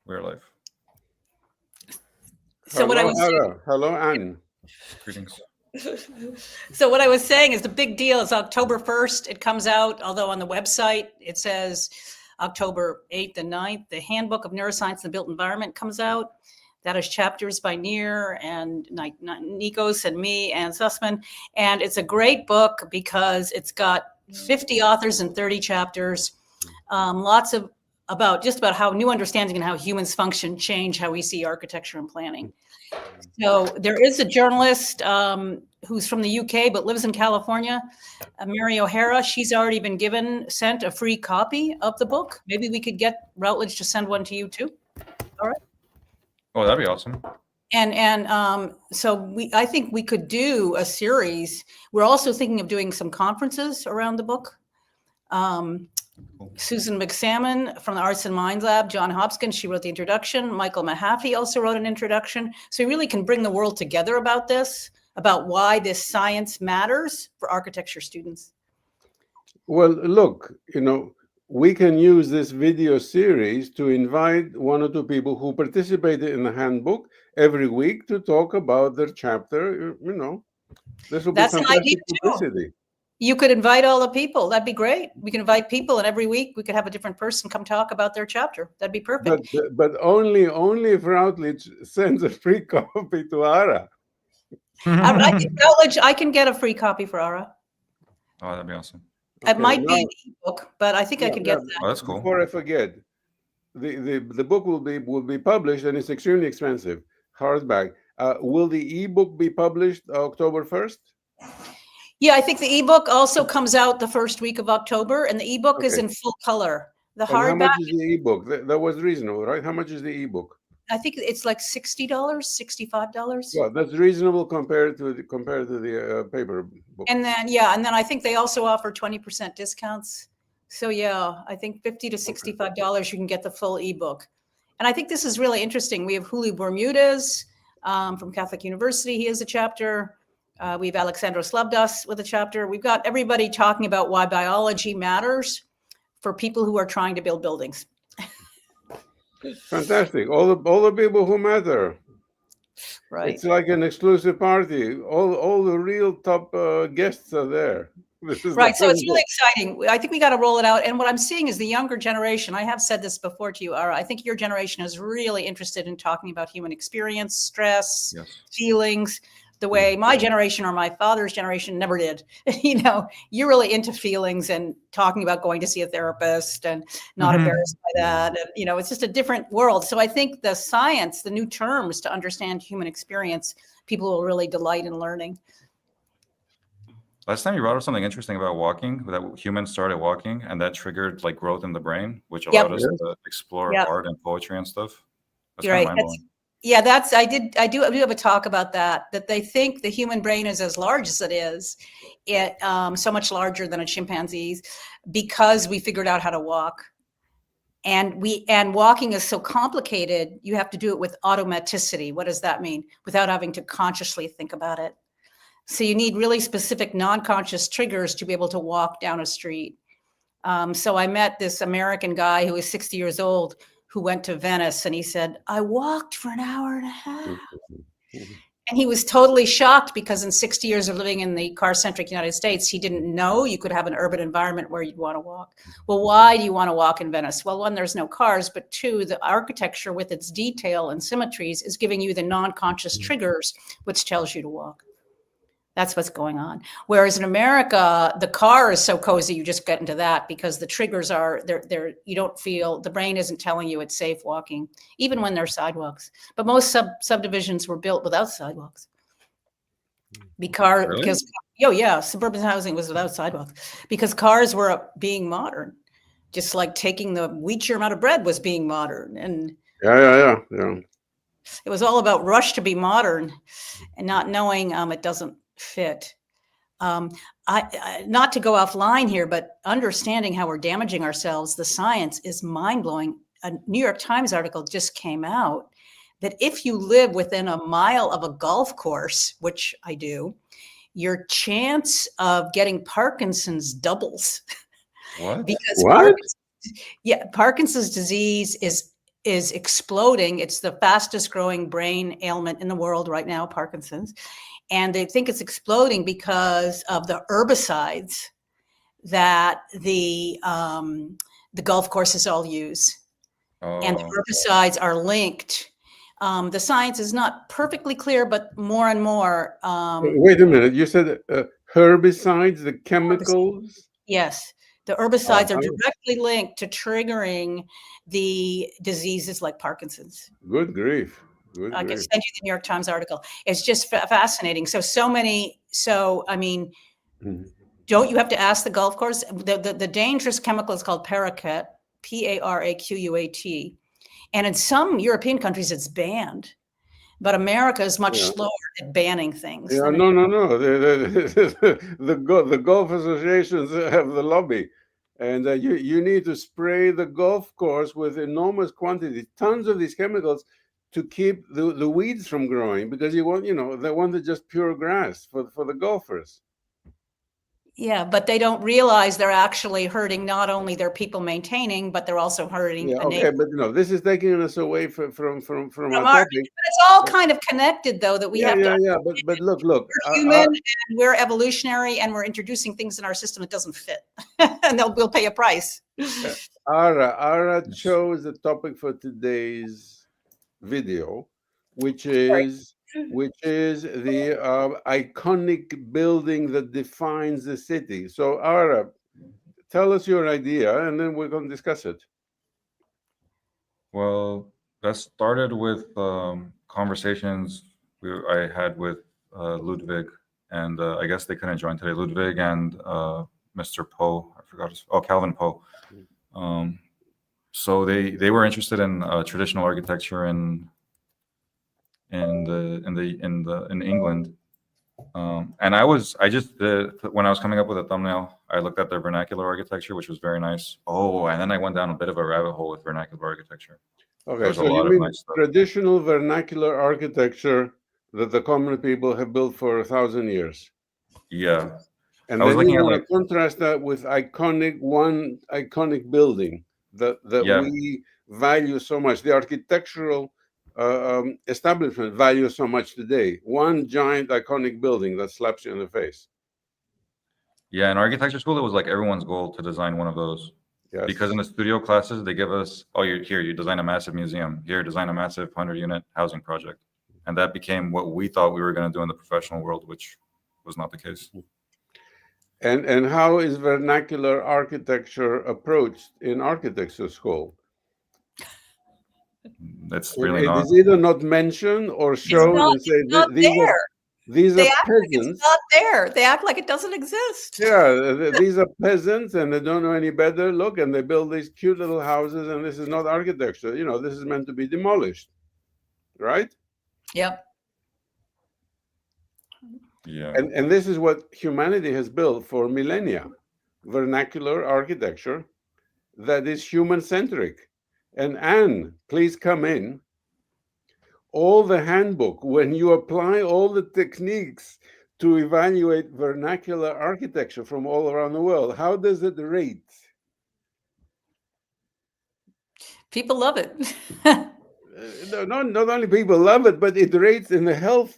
We're live. So what I Hello, was Ara. Hello, Anne. Greetings. so what I was saying is the big deal is October 1st. It comes out, although on the website it says October 8th and 9th. The Handbook of Neuroscience and the Built Environment comes out. That is chapters by Nir and Nikos and me and Sussman. And it's a great book because it's got 50 authors and 30 chapters. Lots of about how new understanding and how humans function change how we see architecture and planning. So there is a journalist who's from the UK but lives in California, Mary O'Hara. She's already been sent a free copy of the book. Maybe we could get Routledge to send one to you too. All right. Oh, that'd be awesome. So I think we could do a series. We're also thinking of doing some conferences around the book. Susan McSalmon from the Arts and Minds Lab, John Hopkins, she wrote the introduction. Michael Mahaffey also wrote an introduction. So we really can bring the world together about this, about why this science matters for architecture students. Well, look, we can use this video series to invite one or two people who participated in the handbook every week to talk about their chapter. This will be fantastic publicity. You could invite all the people. That'd be great. We can invite people, and every week we could have a different person come talk about their chapter. That'd be perfect. But only if Routledge sends a free copy to Ara. I think Routledge, I can get a free copy for Ara. Oh, that'd be awesome. It might be an ebook, but I think I could get that. Oh, that's cool. Before I forget, the book will be published, and it's extremely expensive, hardback. Will the ebook be published October 1st? Yeah, I think the ebook also comes out the first week of October, and the ebook is in full color. The hardback. How much is the ebook? That was reasonable, right? How much is the ebook? I think it's like $60, $65. Well, that's reasonable compared to the paper book. And then I think they also offer 20% discounts. So yeah, I think $50 to $65 you can get the full ebook. And I think this is really interesting. We have Julio Bermudez from Catholic University. He has a chapter. We have Alexandros Labdas with a chapter. We've got everybody talking about why biology matters for people who are trying to build buildings. Fantastic. All the people who matter. Right. It's like an exclusive party. All the real top guests are there. Right. So it's really exciting. I think we got to roll it out. And what I'm seeing is the younger generation. I have said this before to you, Ara. I think your generation is really interested in talking about human experience, stress, feelings, the way my generation or my father's generation never did. You're really into feelings and talking about going to see a therapist and not embarrassed by that. And, it's just a different world. So I think the science, the new terms to understand human experience, people will really delight in learning. Last time you brought up something interesting about walking, that humans started walking and that triggered like growth in the brain, which allowed us to explore art and poetry and stuff. That's kind of mind-blowing. Yeah, I do have a talk about that they think the human brain is as large as it is, so much larger than a chimpanzee's, because we figured out how to walk. And walking is so complicated, you have to do it with automaticity. What does that mean? Without having to consciously think about it. So you need really specific non-conscious triggers to be able to walk down a street. So I met this American guy who was 60 years old who went to Venice, and he said, I walked for an hour and a half. And he was totally shocked because in 60 years of living in the car-centric United States, he didn't know you could have an urban environment where you'd want to walk. Well, why do you want to walk in Venice? Well, one, there's no cars, but two, the architecture with its detail and symmetries is giving you the non-conscious triggers, which tells you to walk. That's what's going on. Whereas in America, the car is so cozy, you just get into that because the triggers are there. You don't feel, the brain isn't telling you it's safe walking, even when there's sidewalks. But most subdivisions were built without sidewalks. Because suburban housing was without sidewalks because cars were being modern, just like taking the wheat germ out of bread was being modern. And yeah. It was all about rush to be modern and not knowing it doesn't fit. Not to go offline here, but understanding how we're damaging ourselves, the science is mind-blowing. A New York Times article just came out that if you live within a mile of a golf course, which I do, your chance of getting Parkinson's doubles. What? Because Parkinson's disease is is exploding. It's the fastest growing brain ailment in the world right now, Parkinson's. And they think it's exploding because of the herbicides that the golf courses all use. And the herbicides are linked. The science is not perfectly clear, but more and more. Wait a minute. You said herbicides, the chemicals? Yes. The herbicides are directly linked to triggering the diseases like Parkinson's. Good grief. I can send you the New York Times article. It's just fascinating. I mean, don't you have to ask the golf course? The dangerous chemical is called paraquat, Paraquat. And in some European countries, it's banned. But America is much slower at banning things. Yeah, no. The golf associations have the lobby. And you need to spray the golf course with enormous quantities, tons of these chemicals to keep the weeds from growing, because they want just pure grass for the golfers. Yeah, but they don't realize they're actually hurting not only their people maintaining, but they're also hurting the okay, but this is taking us away from our topic. But it's all kind of connected, though, that we have to. Yeah, but look. We're human, and we're evolutionary, and we're introducing things in our system that doesn't fit, and we'll pay a price. Ara chose the topic for today's video, which is the iconic building that defines the city. So, Ara, tell us your idea, and then we're going to discuss it. Well, that started with conversations I had with Ludwig, and I guess they couldn't join today. Ludwig and Mr. Poe, I forgot Calvin Poe. So they were interested in traditional architecture in England, and when I was coming up with a thumbnail, I looked at their vernacular architecture, which was very nice. And then I went down a bit of a rabbit hole with vernacular architecture. Okay, so you mean traditional vernacular architecture that the common people have built for 1,000 years? Yeah. And then you want to contrast that with one iconic building that we value so much. The architectural establishment values so much today. One giant iconic building that slaps you in the face. Yeah, in architecture school, it was like everyone's goal to design one of those. Yes. Because in the studio classes, they give us, you design a massive museum. Here, design a massive 100-unit housing project. And that became what we thought we were going to do in the professional world, which was not the case. And how is vernacular architecture approached in architecture school? That's really it is either not mentioned or shown and say these are peasants. It's not there. They act like it doesn't exist. Yeah, these are peasants and they don't know any better. Look, and they build these cute little houses, and this is not architecture. This is meant to be demolished, right? Yep. Yeah. And this is what humanity has built for millennia: vernacular architecture that is human-centric. And Anne, please come in. All the handbook, when you apply all the techniques to evaluate vernacular architecture from all around the world, how does it rate? People love it. Not only people love it, but it rates in the health,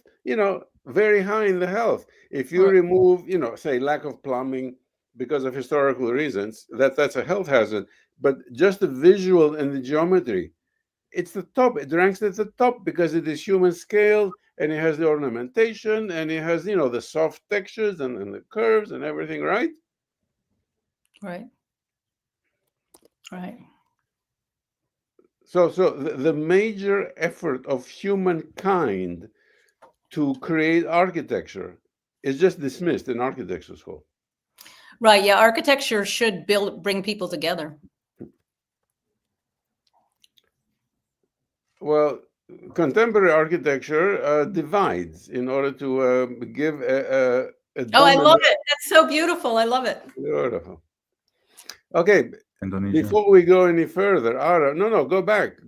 very high in the health. If you remove, say lack of plumbing because of historical reasons, that's a health hazard. But just the visual and the geometry, it's the top. It ranks at the top because it is human scale, and it has the ornamentation, and it has, the soft textures and the curves and everything, right? Right. So the major effort of humankind to create architecture is just dismissed in architecture school. Right. Yeah. Architecture should bring people together. Well, contemporary architecture divides in order to give a I love it. That's so beautiful. I love it. Beautiful. Okay. Indonesian. Before we go any further, Ara, no, go back.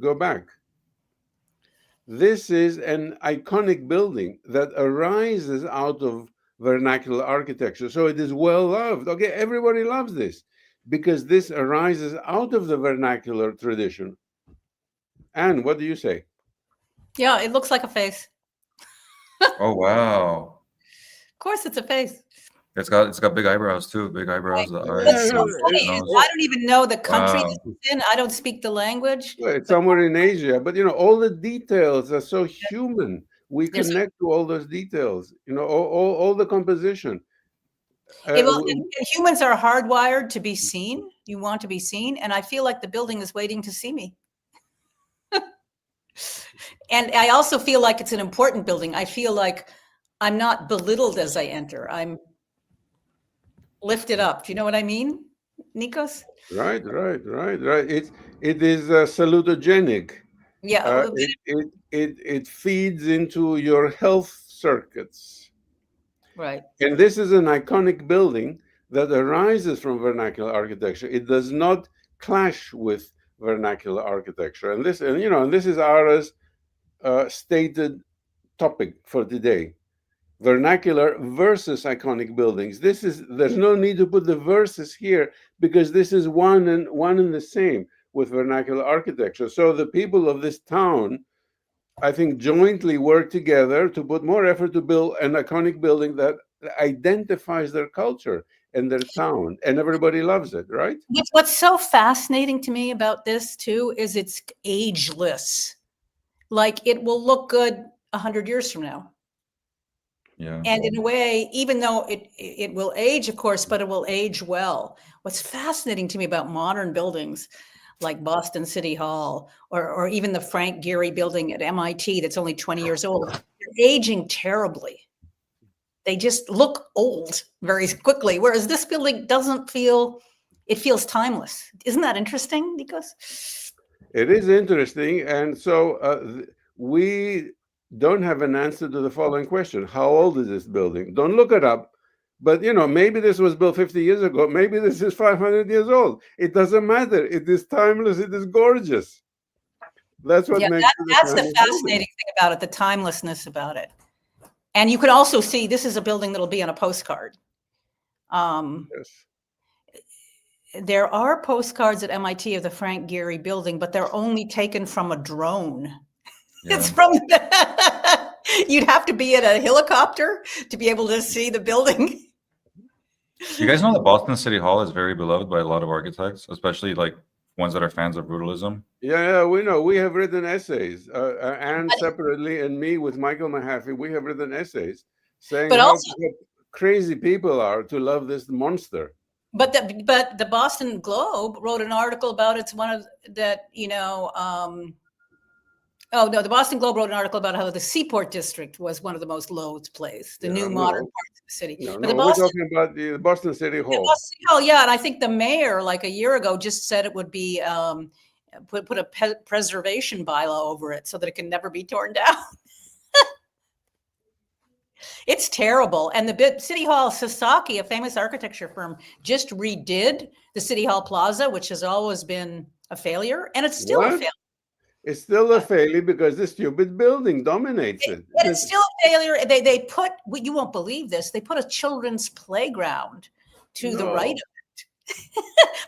This is an iconic building that arises out of vernacular architecture. So it is well loved. Okay, everybody loves this because this arises out of the vernacular tradition. Anne, what do you say? Yeah, it looks like a face. Oh wow. Of course, it's a face. It's got big eyebrows too. Big eyebrows, the eyes, What's so the funny is nose. I don't even know the country Wow. this is in. I don't speak the language. Well, it's somewhere in Asia, but all the details are so human. We There's connect to all those details. All the composition. and humans are hardwired to be seen. You want to be seen, and I feel like the building is waiting to see me. And I also feel like it's an important building. I feel like I'm not belittled as I enter. I'm lifted up. Do you know what I mean, Nikos? Right. It is salutogenic. Yeah. It feeds into your health circuits. Right. And this is an iconic building that arises from vernacular architecture. It does not clash with vernacular architecture. And this is Ara's stated topic for today: vernacular versus iconic buildings. There's no need to put the verses here because this is one and the same with vernacular architecture. So the people of this town, I think, jointly work together to put more effort to build an iconic building that identifies their culture and their town, and everybody loves it, right? What's so fascinating to me about this too is it's ageless. Like it will look good 100 years from now. Yeah. And in a way, even though it will age, of course, but it will age well. What's fascinating to me about modern buildings like Boston City Hall or even the Frank Gehry building at MIT that's only 20 years old, they're aging terribly. They just look old very quickly, whereas this building doesn't feel, it feels timeless. Isn't that interesting, Nikos? It is interesting. And so we don't have an answer to the following question: how old is this building? Don't look it up. But maybe this was built 50 years ago. Maybe this is 500 years old. It doesn't matter. It is timeless. It is gorgeous. That's what makes it that's the fascinating thing about it, the timelessness about it. And you can also see this is a building that'll be on a postcard. Yes. There are postcards at MIT of the Frank Gehry building, but they're only taken from a drone. Yeah. It's from you'd have to be in a helicopter to be able to see the building. You guys know that Boston City Hall is very beloved by a lot of architects, especially like ones that are fans of brutalism. Yeah, we know. We have written essays, and separately, and me with Michael Mahaffey, we have written essays saying how crazy people are to love this monster. But the Boston Globe wrote an article about it's one of that, oh no, the Boston Globe wrote an article about how the Seaport District was one of the most loathed places, the new modern parts of the city. But we're talking about the Boston City Hall. Boston City Hall, yeah, and I think the mayor, like a year ago, just said it would be put a preservation bylaw over it so that it can never be torn down. It's terrible. And the City Hall, Sasaki, a famous architecture firm, just redid the City Hall Plaza, which has always been a failure, and it's still a failure. It's still a failure because the stupid building dominates it. It's still a failure. They put, you won't believe this, they put a children's playground to the right of it.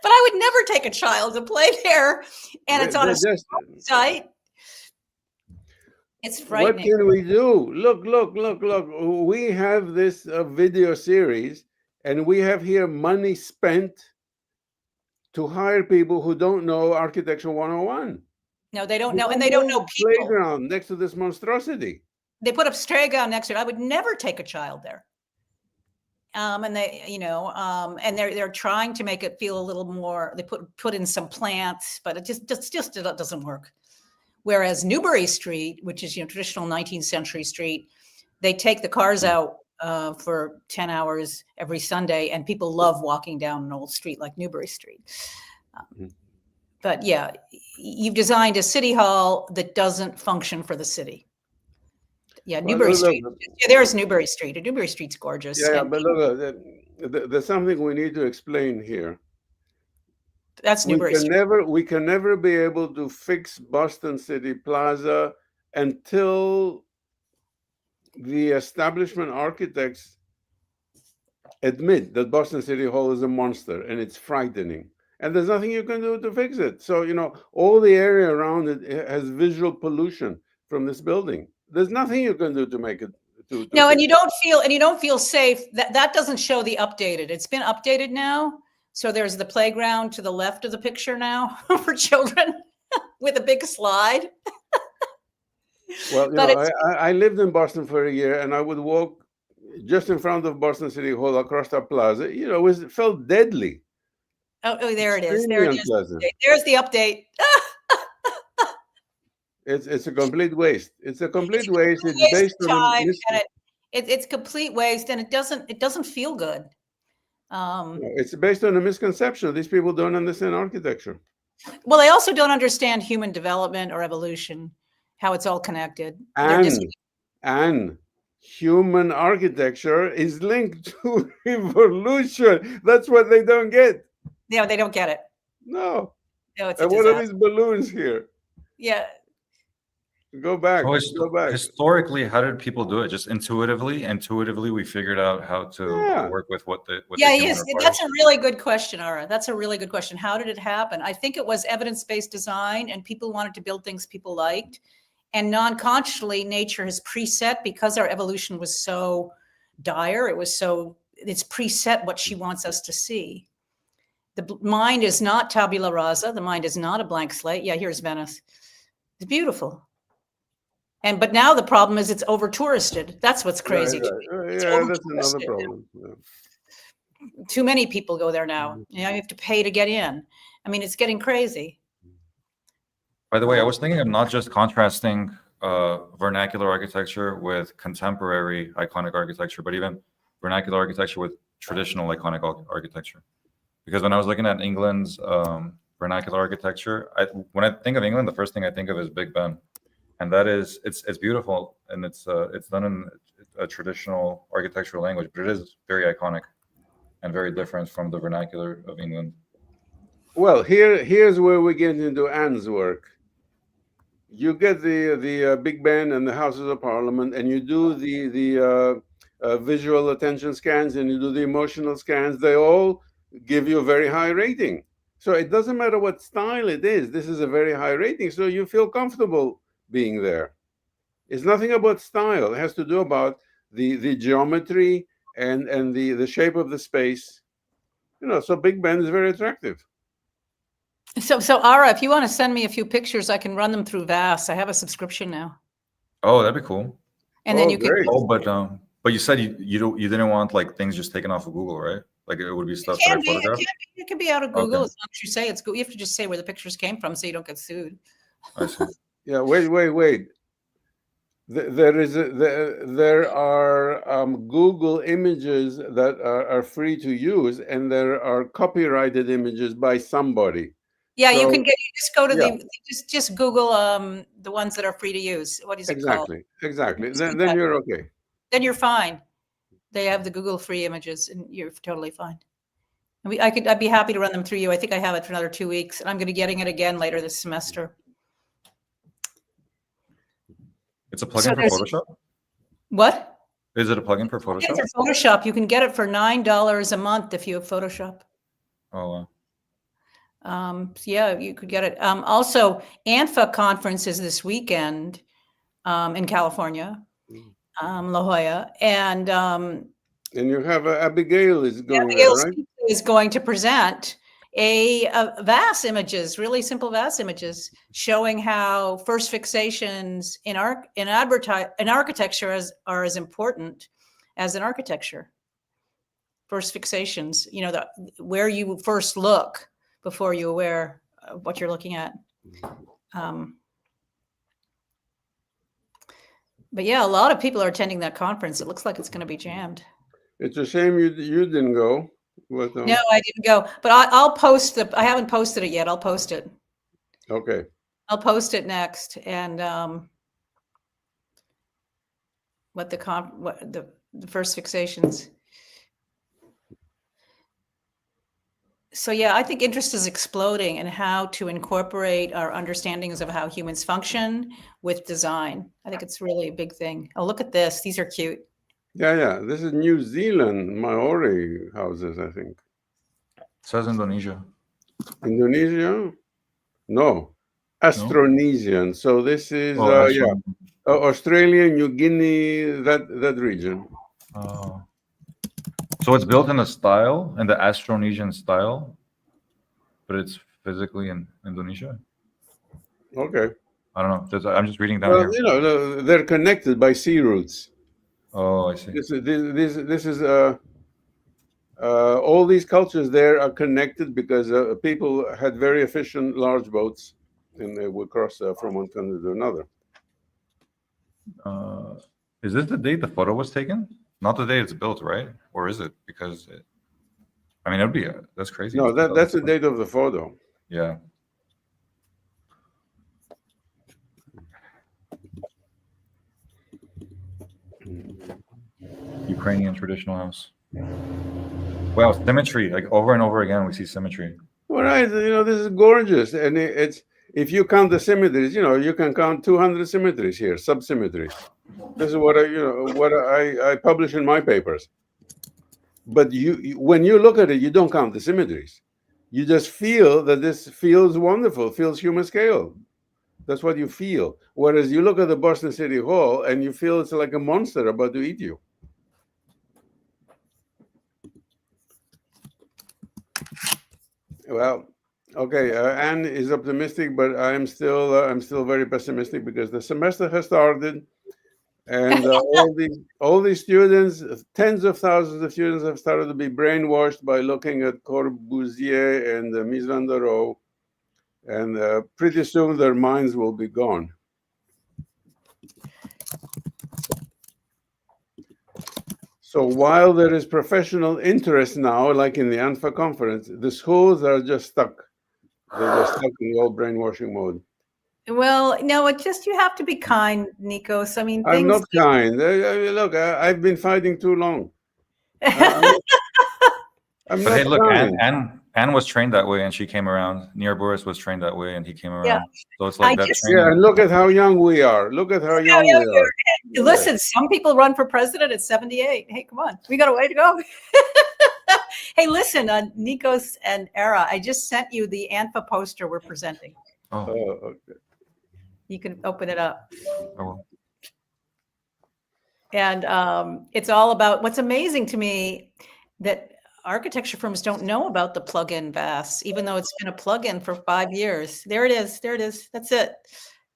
But I would never take a child to play there. And it's on a site. It's frightening. What can we do? Look. We have this video series, and we have here money spent to hire people who don't know Architecture 101. No, they don't know, and they don't know people. Playground next to this monstrosity. They put a playground next to it. I would never take a child there. And they, and they're trying to make it feel a little more. They put in some plants, but it just doesn't work. Whereas Newbury Street, which is traditional 19th century street, they take the cars out for 10 hours every Sunday, and people love walking down an old street like Newbury Street. But yeah, you've designed a city hall that doesn't function for the city. Yeah, Newbury Street. Yeah, there's Newbury Street. Newbury Street's gorgeous. Yeah, but look, there's something we need to explain here. That's Newbury Street. We can never be able to fix Boston City Plaza until the establishment architects admit that Boston City Hall is a monster and it's frightening. and there's nothing you can do to fix it. So, all the area around it has visual pollution from this building. There's nothing you can do to make it. No, and you don't feel safe. That doesn't show the updated. It's been updated now. So there's the playground to the left of the picture now for children with a big slide. Well, I lived in Boston for a year, and I would walk just in front of Boston City Hall across that plaza. It felt deadly. Oh, there it is. Extremely There it is. unpleasant. There's the update. It's a complete waste. It's a complete waste. It's Waste based of on time, and it's complete waste, and it doesn't feel good. It's based on a misconception. These people don't understand architecture. Well, they also don't understand human development or evolution, how it's all connected. And human architecture is linked to evolution. That's what they don't get. Yeah, they don't get it. No. No, it's and what are these balloons here? Yeah. Go back. Go back. Historically, how did people do it? Just intuitively. Intuitively, we figured out how to work with what the yes. That's a really good question, Ara. That's a really good question. How did it happen? I think it was evidence-based design, and people wanted to build things people liked. And non-consciously, nature has preset, because our evolution was so dire. It's preset what she wants us to see. The mind is not tabula rasa. The mind is not a blank slate. Yeah, here's Venice. It's beautiful. But now the problem is it's over touristed. That's what's crazy. Right. Yeah, that's another problem. Yeah. Too many people go there now. You have to pay to get in. I mean, it's getting crazy. By the way, I was thinking of not just contrasting vernacular architecture with contemporary iconic architecture, but even vernacular architecture with traditional iconic architecture. Because when I was looking at England's vernacular architecture, when I think of England, the first thing I think of is Big Ben. And that is, it's beautiful, and it's done in a traditional architectural language, but it is very iconic and very different from the vernacular of England. Well, here's where we get into Anne's work. You get the Big Ben and the Houses of Parliament, and you do the visual attention scans, and you do the emotional scans. They all give you a very high rating. So it doesn't matter what style it is. This is a very high rating, so you feel comfortable being there. It's nothing about style. It has to do about the geometry and the shape of the space. So Big Ben is very attractive. So Ara, if you want to send me a few pictures, I can run them through VAS. I have a subscription now. Oh, that'd be cool. And then you can. Oh, but you said you didn't want like things just taken off of Google, right? Like it would be stuff that I photographed. It can be out of Google as long as you say it's Google. You have to just say where the pictures came from so you don't get sued. I see. Yeah, wait. There are Google images that are free to use, and there are copyrighted images by somebody. Yeah, so, you just go to just Google the ones that are free to use. What is it called? Exactly. Then you're okay. Then you're fine. They have the Google free images, and you're totally fine. I'd be happy to run them through you. I think I have it for another 2 weeks, and I'm going to be getting it again later this semester. It's a plugin for Photoshop? What? Is it a plugin for Photoshop? It's for Photoshop. You can get it for $9 a month if you have Photoshop. Oh, wow. Yeah, you could get it. Also, ANFA conference is this weekend in California, La Jolla. And you have Abigail is going there, right? Is going to present a VAS images, really simple VAS images, showing how first fixations in architecture are as important as in architecture. First fixations, where you first look before you're aware of what you're looking at. But yeah, a lot of people are attending that conference. It looks like it's going to be jammed. It's a shame you didn't go. But, no, I didn't go. But I'll post I haven't posted it yet. I'll post it. Okay. I'll post it next. And what the first fixations. So yeah, I think interest is exploding in how to incorporate our understandings of how humans function with design. I think it's really a big thing. Oh, look at this. These are cute. Yeah. This is New Zealand Maori houses, I think. It says Indonesia. Indonesia? No. Austronesian. So this is Australia, New Guinea, that region. So it's built in the style, in the Austronesian style, but it's physically in Indonesia. Okay. I don't know. I'm just reading down Well, here. you know, they're connected by sea routes. Oh, I see. This is all these cultures there are connected because people had very efficient large boats, and they would cross from one country to another. Is this the date the photo was taken? Not the day it's built, right? Or is it? Because I mean, it'd be that's crazy. No, that's the date of the photo. Yeah. Ukrainian traditional house. Wow, symmetry! Like over and over again, we see symmetry. All right, you know, this is gorgeous, and it's if you count the symmetries, you know, you can count 200 symmetries here, subsymmetries. This is what I publish in my papers. But when you look at it, you don't count the symmetries. You just feel that this feels wonderful, feels human scale. That's what you feel. Whereas you look at the Boston City Hall and you feel it's like a monster about to eat you. Well, okay. Anne is optimistic, but I'm still very pessimistic because the semester has started, and all these students, tens of thousands of students, have started to be brainwashed by looking at Corbusier and Mies van der Rohe, and pretty soon their minds will be gone. So while there is professional interest now, like in the ANFA conference, the schools are just stuck. They're just stuck in the old brainwashing mode. Well, no, it just, you have to be kind, Nikos. I mean, I'm not kind. Look, I've been fighting too long. I'm But hey, look, kind. Anne was trained that way, and she came around. Nir Buras was trained that way, and he came around. Yeah. So it's like Yeah, and look at how young we are. Look at how young we are. Listen, some people run for president at 78. Hey, come on, we got a way to go. Hey, listen, Nikos and Ara, I just sent you the ANFA poster we're presenting. Oh, okay. You can open it up. Oh. And it's all about, what's amazing to me, that architecture firms don't know about the plug-in baths, even though it's been a plug-in for 5 years. There it is. There it is. That's it.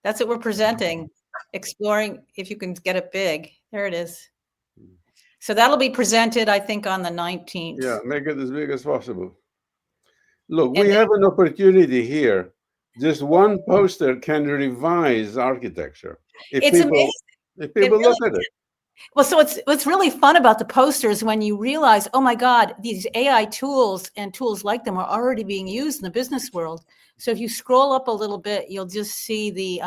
That's what we're presenting. Exploring if you can get it big. There it is. So that'll be presented, I think, on the 19th. Yeah, make it as big as possible. Look, we have an opportunity here. Just one poster can revise architecture. It's amazing. If people look at it. Well, so what's really fun about the posters when you realize, oh my God, these AI tools and tools like them are already being used in the business world. So if you scroll up a little bit, you'll just see the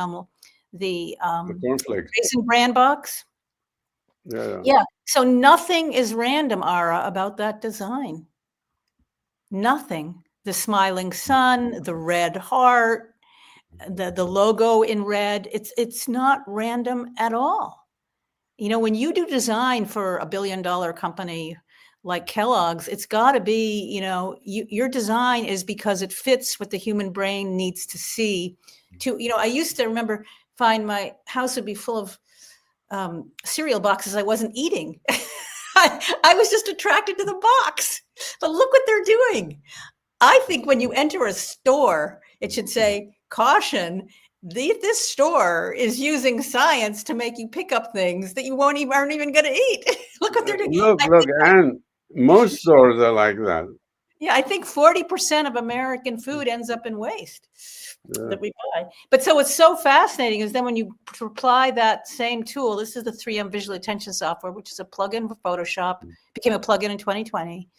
Raisin Bran box. Yeah. So nothing is random, Ara, about that design. Nothing. The smiling sun, the red heart, the logo in red. It's not random at all. You know, when you do design for a $1 billion company like Kellogg's, it's got to be, you know, your design is because it fits what the human brain needs to see. I used to remember find my house would be full of cereal boxes I wasn't eating. I was just attracted to the box. But look what they're doing. I think when you enter a store, it should say, caution, this store is using science to make you pick up things that you aren't even going to eat. Look what they're doing. Look, and most stores are like that. Yeah, I think 40% of American food ends up in waste that we buy. But so what's so fascinating is then when you apply that same tool, this is the 3M visual attention software, which is a plugin for Photoshop, became a plugin in 2020.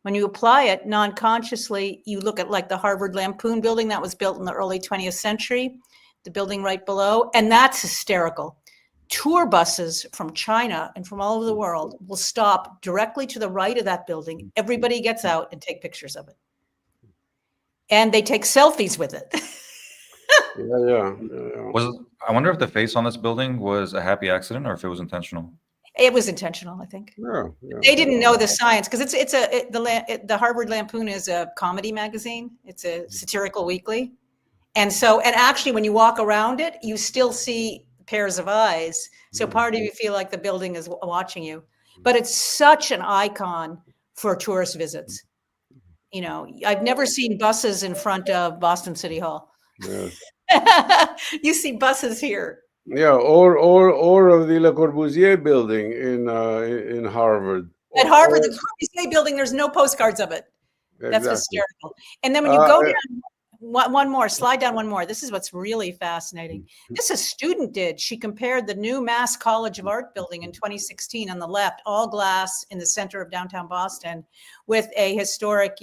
When you apply it non-consciously, you look at like the Harvard Lampoon building that was built in the early 20th century, the building right below, and that's hysterical. Tour buses from China and from all over the world will stop directly to the right of that building. Everybody gets out and take pictures of it. And they take selfies with it. Yeah. I wonder if the face on this building was a happy accident or if it was intentional. It was intentional, I think. Yeah, They didn't know the science because the Harvard Lampoon is a comedy magazine. It's a satirical weekly. And actually when you walk around it, you still see pairs of eyes. So part of you feel like the building is watching you, but it's such an icon for tourist visits. You know, I've never seen buses in front of Boston City Hall. Yes. You see buses here. Yeah, or of the Le Corbusier building in Harvard. At Harvard, the Corbusier building, there's no postcards of it. That's Exactly. hysterical. And then when you go down, one more, slide down one more. This is what's really fascinating. This a student did. She compared the new Mass College of Art building in 2016 on the left, all glass in the center of downtown Boston, with a historic,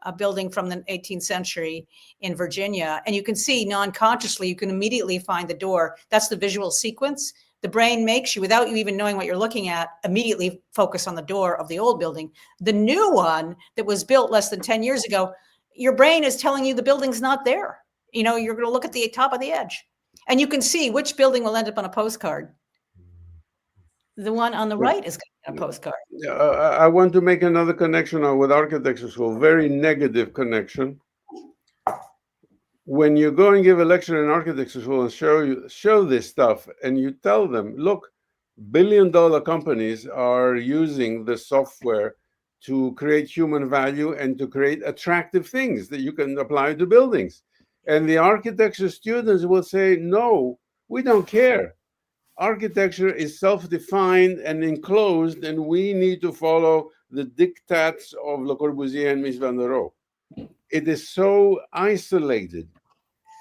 a building from the 18th century in Virginia. And you can see non-consciously, you can immediately find the door. That's the visual sequence. The brain makes you, without you even knowing what you're looking at, immediately focus on the door of the old building. The new one that was built less than 10 years ago, your brain is telling you the building's not there. You're going to look at the top of the edge. And you can see which building will end up on a postcard. The one on the right is going to be on a postcard. I want to make another connection now with architecture school, very negative connection. When you go and give a lecture in architecture school and show this stuff, and you tell them, look, billion-dollar companies are using the software to create human value and to create attractive things that you can apply to buildings. And the architecture students will say, no, we don't care. Architecture is self-defined and enclosed, and we need to follow the diktats of Le Corbusier and Mies van der Rohe. It is so isolated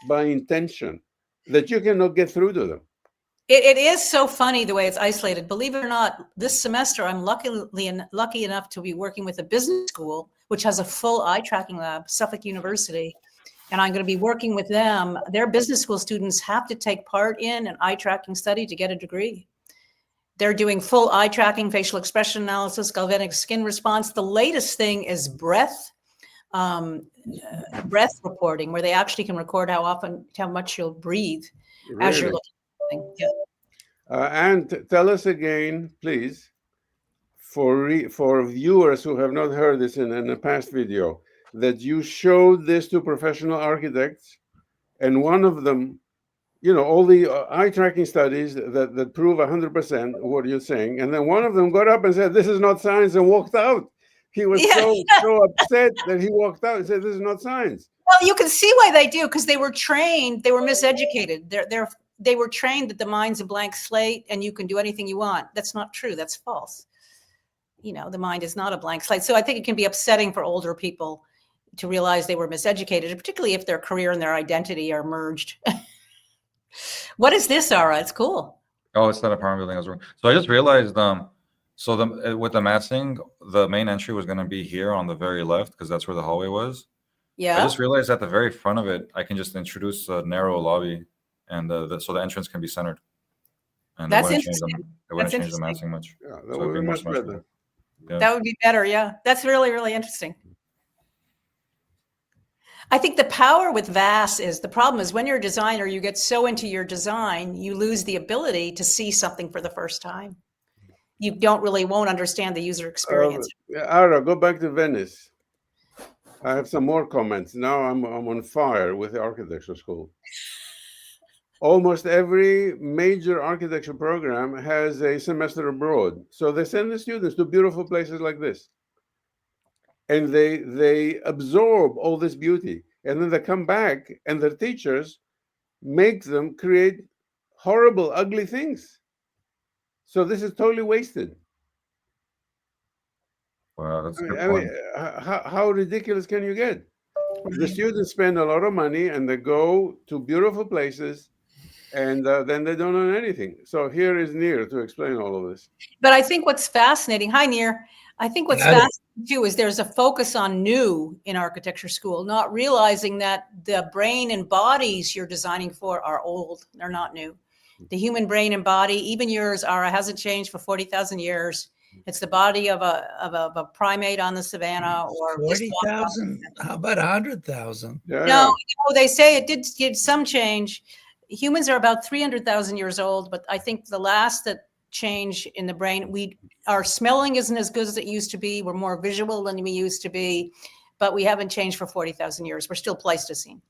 by intention that you cannot get through to them. It is so funny the way it's isolated. Believe it or not, this semester, I'm lucky enough to be working with a business school, which has a full eye tracking lab, Suffolk University. And I'm going to be working with them. Their business school students have to take part in an eye tracking study to get a degree. They're doing full eye tracking, facial expression analysis, galvanic skin response. The latest thing is breath reporting, where they actually can record how much you'll breathe as you're looking. Yeah. And tell us again, please, for viewers who have not heard this in a past video, that you showed this to professional architects, and one of them, all the eye tracking studies that prove 100% what you're saying, and then one of them got up and said, "This is not science," and walked out. He was so upset that he walked out and said, "This is not science." Well, you can see why they do, because they were trained, they were miseducated. They were trained that the mind's a blank slate and you can do anything you want. That's not true. That's false. The mind is not a blank slate. So I think it can be upsetting for older people to realize they were miseducated, particularly if their career and their identity are merged. What is this, Ara? It's cool. Oh, it's not apartment building. So I just realized, with the massing, the main entry was going to be here on the very left because that's where the hallway was. Yeah. I just realized at the very front of it, I can just introduce a narrow lobby, and so the entrance can be centered. And that's interesting. It wouldn't change the massing much. Yeah, that would be much better. Yeah. That would be better. Yeah, that's really, really interesting. I think the power with VAS is, the problem is when you're a designer, you get so into your design, you lose the ability to see something for the first time. You won't understand the user experience. Ara, go back to Venice. I have some more comments. Now I'm on fire with the architecture school. Almost every major architecture program has a semester abroad. So they send the students to beautiful places like this. And they absorb all this beauty. And then they come back and their teachers make them create horrible, ugly things. So this is totally wasted. Wow, that's a good point. How ridiculous can you get? The students spend a lot of money and they go to beautiful places, and then they don't learn anything. So here is Nir to explain all of this. But I think what's fascinating, hi Nir, I think what's fascinating too is there's a focus on new in architecture school, not realizing that the brain and bodies you're designing for are old. They're not new. The human brain and body, even yours, Ara, hasn't changed for 40,000 years. It's the body of a primate on the savannah, or 40,000. How about 100,000? Yeah, no, they say it did some change. Humans are about 300,000 years old, but I think the last that change in the brain. Our smelling isn't as good as it used to be. We're more visual than we used to be, but we haven't changed for 40,000 years. We're still Pleistocene.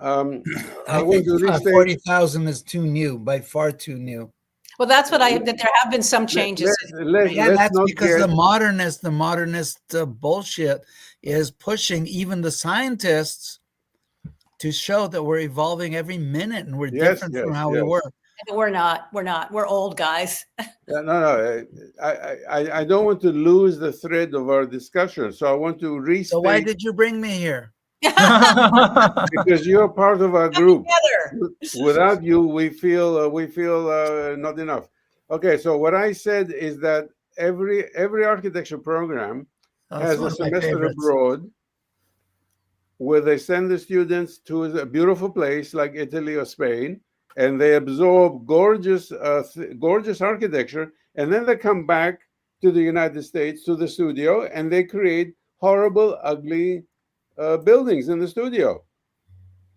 I I want think to restate. 40,000 is too new, by far too new. Well, that's what that there have been some changes. Yeah, Let's that's not because get, the modernist bullshit is pushing even the scientists to show that we're evolving every minute and we're Yes, different yes, from how yes. we were. We're not. We're old guys. no. I don't want to lose the thread of our discussion, so I want to restate. So why did you bring me here? Because you're part of our group. Together. Without you, we feel not enough. Okay, so what I said is that every architecture program Oh, has it's one a of my semester favorites. abroad where they send the students to a beautiful place like Italy or Spain, and they absorb gorgeous architecture, and then they come back to the United States, to the studio, and they create horrible, ugly buildings in the studio.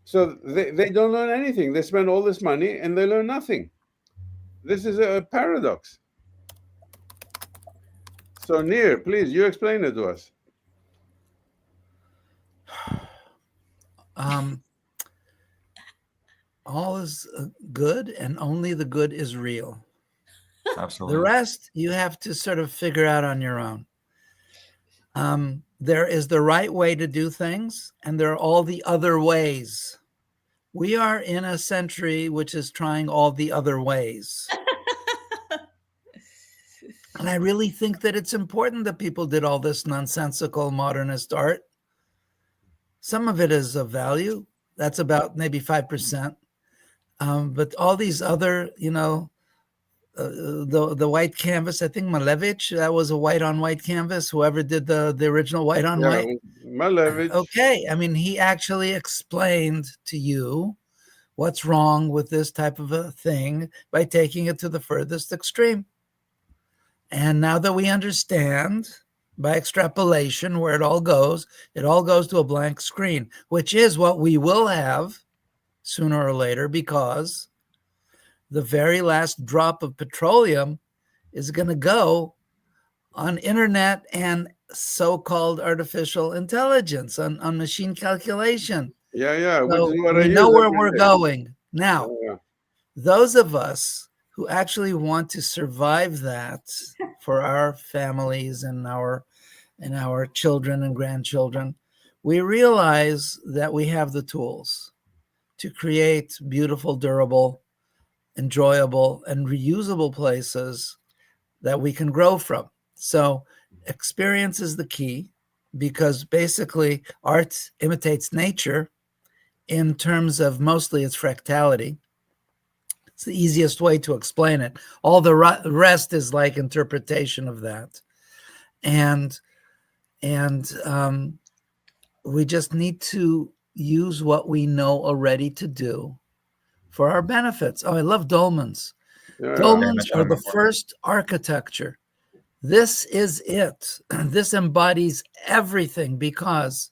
So they don't learn anything. They spend all this money and they learn nothing. This is a paradox. So Nir, please, you explain it to us. All is good, and only the good is real. Absolutely. The rest you have to sort of figure out on your own. There is the right way to do things, and there are all the other ways. We are in a century which is trying all the other ways. And I really think that it's important that people did all this nonsensical modernist art. Some of it is of value. That's about maybe 5%. But all these other, the white canvas, I think Malevich, that was a white on white canvas, whoever did the original white on white. Malevich. Okay. I mean, he actually explained to you what's wrong with this type of a thing by taking it to the furthest extreme. And now that we understand by extrapolation where it all goes to a blank screen, which is what we will have sooner or later, because the very last drop of petroleum is going to go on internet and so-called artificial intelligence, on machine calculation. Yeah. So we know where we're going. Now, those of us who actually want to survive that for our families and our children and grandchildren, we realize that we have the tools to create beautiful, durable, enjoyable, and reusable places that we can grow from. So experience is the key, because basically art imitates nature in terms of mostly its fractality. It's the easiest way to explain it. All the rest is like interpretation of that. And we just need to use what we know already to do for our benefits. Oh, I love dolmens. Dolmens are the first architecture. This is it. This embodies everything, because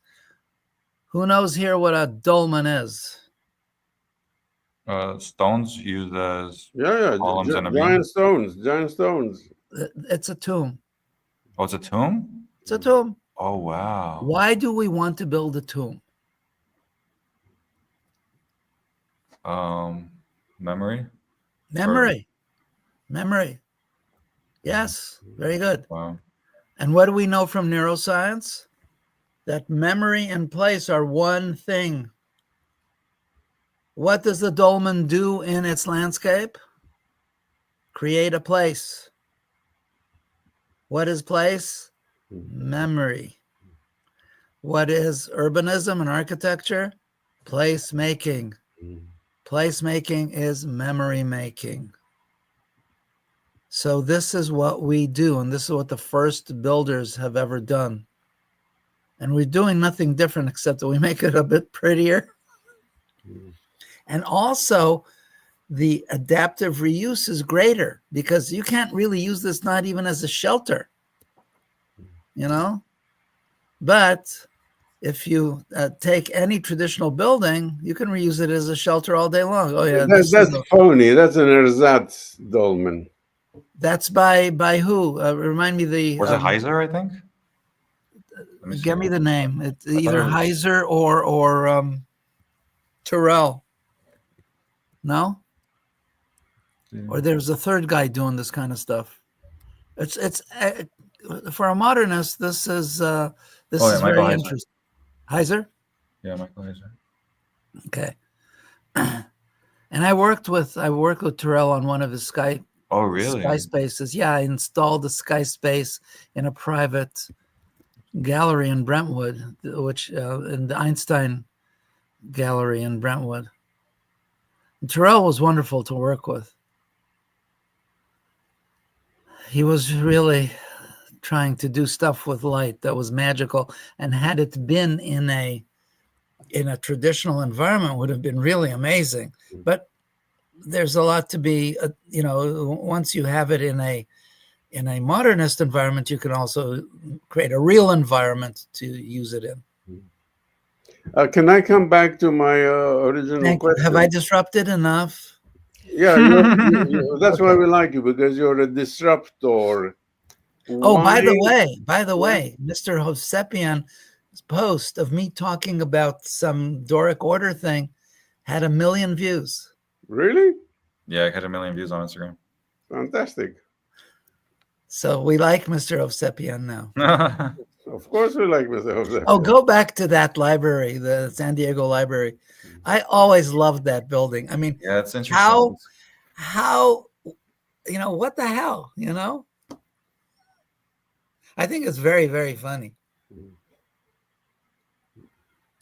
who knows here what a dolmen is? Stones used as columns and a giant stones. It's a tomb. Oh, it's a tomb? It's a tomb. Oh, wow. Why do we want to build a tomb? Memory. Yes, very good. Wow. And what do we know from neuroscience? That memory and place are one thing. What does the dolmen do in its landscape? Create a place. What is place? Memory. What is urbanism and architecture? Place making. Place making is memory making. So this is what we do, and this is what the first builders have ever done. And we're doing nothing different except that we make it a bit prettier. And also, the adaptive reuse is greater, because you can't really use this not even as a shelter, But if you take any traditional building, you can reuse it as a shelter all day long. Oh yeah, that's phony. That's an ersatz dolmen. That's by who? Remind me the. Was it Heiser, I think? Give me the name. It's either it was- Heiser or Terrell. No? Or there's a third guy doing this kind of stuff. It's for a modernist. This is Michael very Heiser. interesting. Heiser? Yeah, Michael Heiser. Okay. And I worked with Terrell on one of his sky spaces. Yeah, I installed the sky space in a private gallery in Brentwood, which in the Einstein Gallery in Brentwood. And Terrell was wonderful to work with. He was really trying to do stuff with light that was magical, and had it been in a traditional environment, would have been really amazing. But there's a lot to be, once you have it in a modernist environment, you can also create a real environment to use it in. Can I come back to my original question? Have I disrupted enough? Yeah, that's why we like you, because you're a disruptor. Oh, by the way, Mr. Hovsepyan's post of me talking about some Doric order thing had 1 million views. Really? Yeah, I had 1 million views on Instagram. Fantastic. So we like Mr. Hovsepyan now. Of course we like Mr. Hovsepyan. Oh, go back to that library, the San Diego library. I always loved that building. I mean, yeah, it's interesting. How, what the hell, I think it's very, very funny.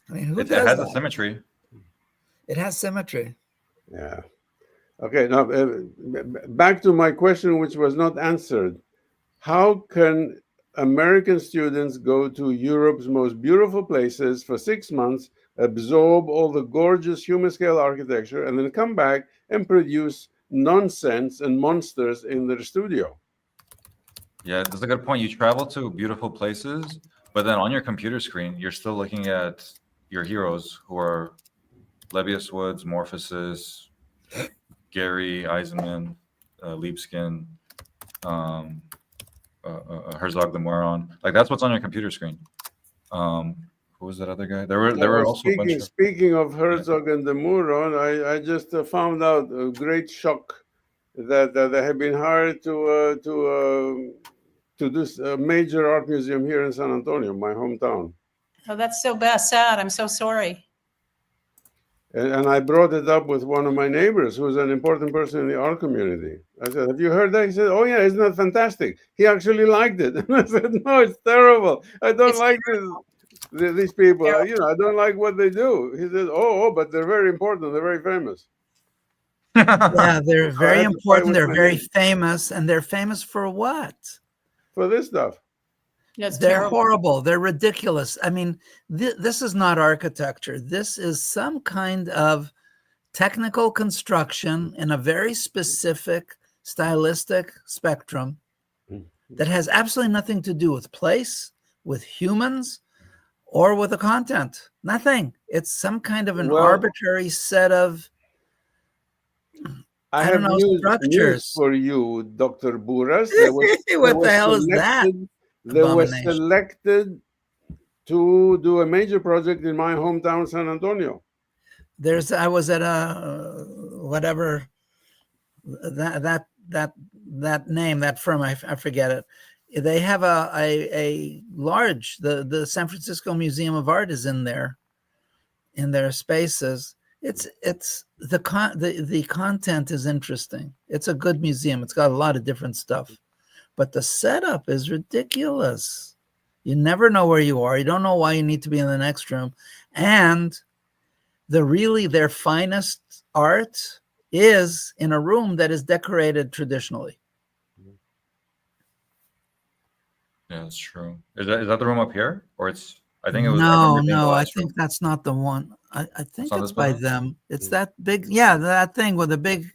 I mean, it has a symmetry. It has symmetry. Yeah. Okay. Now, back to my question, which was not answered. How can American students go to Europe's most beautiful places for 6 months, absorb all the gorgeous human scale architecture, and then come back and produce nonsense and monsters in their studio? Yeah, that's a good point. You travel to beautiful places, but then on your computer screen, you're still looking at your heroes, who are Lebbeus Woods, Morphosis, Gary Eisenman, Liebskin, Herzog the Moron. Like, that's what's on your computer screen. Who was that other guy? There were also a bunch of... Speaking of Herzog and the Moron, I just found out a great shock that they have been hired to do a major art museum here in San Antonio, my hometown. Oh, that's so sad. I'm so sorry. And I brought it up with one of my neighbors, who's an important person in the art community. I said, "Have you heard that?" He said, "Oh yeah, isn't that fantastic?" He actually liked it. And I said, "No, it's terrible. I don't like these people. I don't like what they do." He said, "Oh, but they're very important. They're very famous." Yeah, they're very important. They're very famous. And they're famous for what? For this stuff. They're horrible. They're ridiculous. I mean, this is not architecture. This is some kind of technical construction in a very specific stylistic spectrum that has absolutely nothing to do with place, with humans, or with the content. Nothing. It's some kind of an arbitrary set of, I don't know, structures. For you, Dr. Buras. What the hell is that? They were selected to do a major project in my hometown, San Antonio. I was at a whatever that name, that firm, I forget it. They have a large, the San Francisco Museum of Art is in their spaces. It's the content is interesting. It's a good museum. It's got a lot of different stuff. But the setup is ridiculous. You never know where you are. You don't know why you need to be in the next room. And their finest art is in a room that is decorated traditionally. Yeah, that's true. Is that the room up here? Or I think it was... No, I think that's not the one. I think it's by them. It's that big, that thing with the big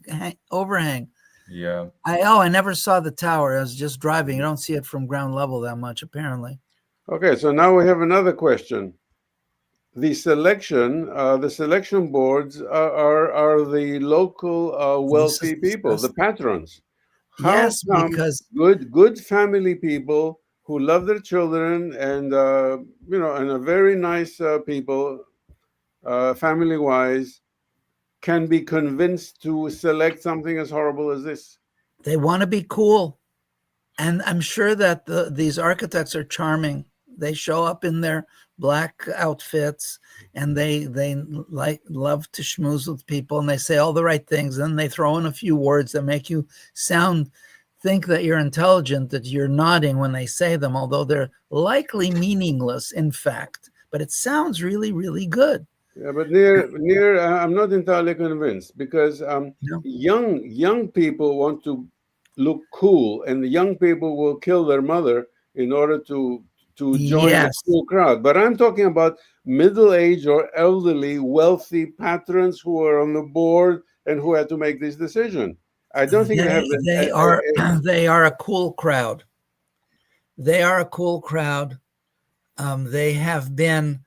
overhang. Yeah. I never saw the tower. I was just driving. You don't see it from ground level that much, apparently. Okay, so now we have another question. the selection boards are the local wealthy people, the patrons. How Yes, come because good family people who love their children and and are very nice people, family wise, can be convinced to select something as horrible as this? they want to be cool. And I'm sure that these architects are charming. They show up in their black outfits and they love to schmooze with people, and they say all the right things. And they throw in a few words that make you think that you're intelligent, that you're nodding when they say them, although they're likely meaningless in fact. But it sounds really, really good. Yeah, but Nir, I'm not entirely convinced, because No. young people want to look cool, and the young people will kill their mother in order to join the Yes. cool crowd. But I'm talking about middle-aged or elderly, wealthy patrons who are on the board and who had to make this decision. I don't think they have. They are a cool crowd. They are a cool crowd. They have been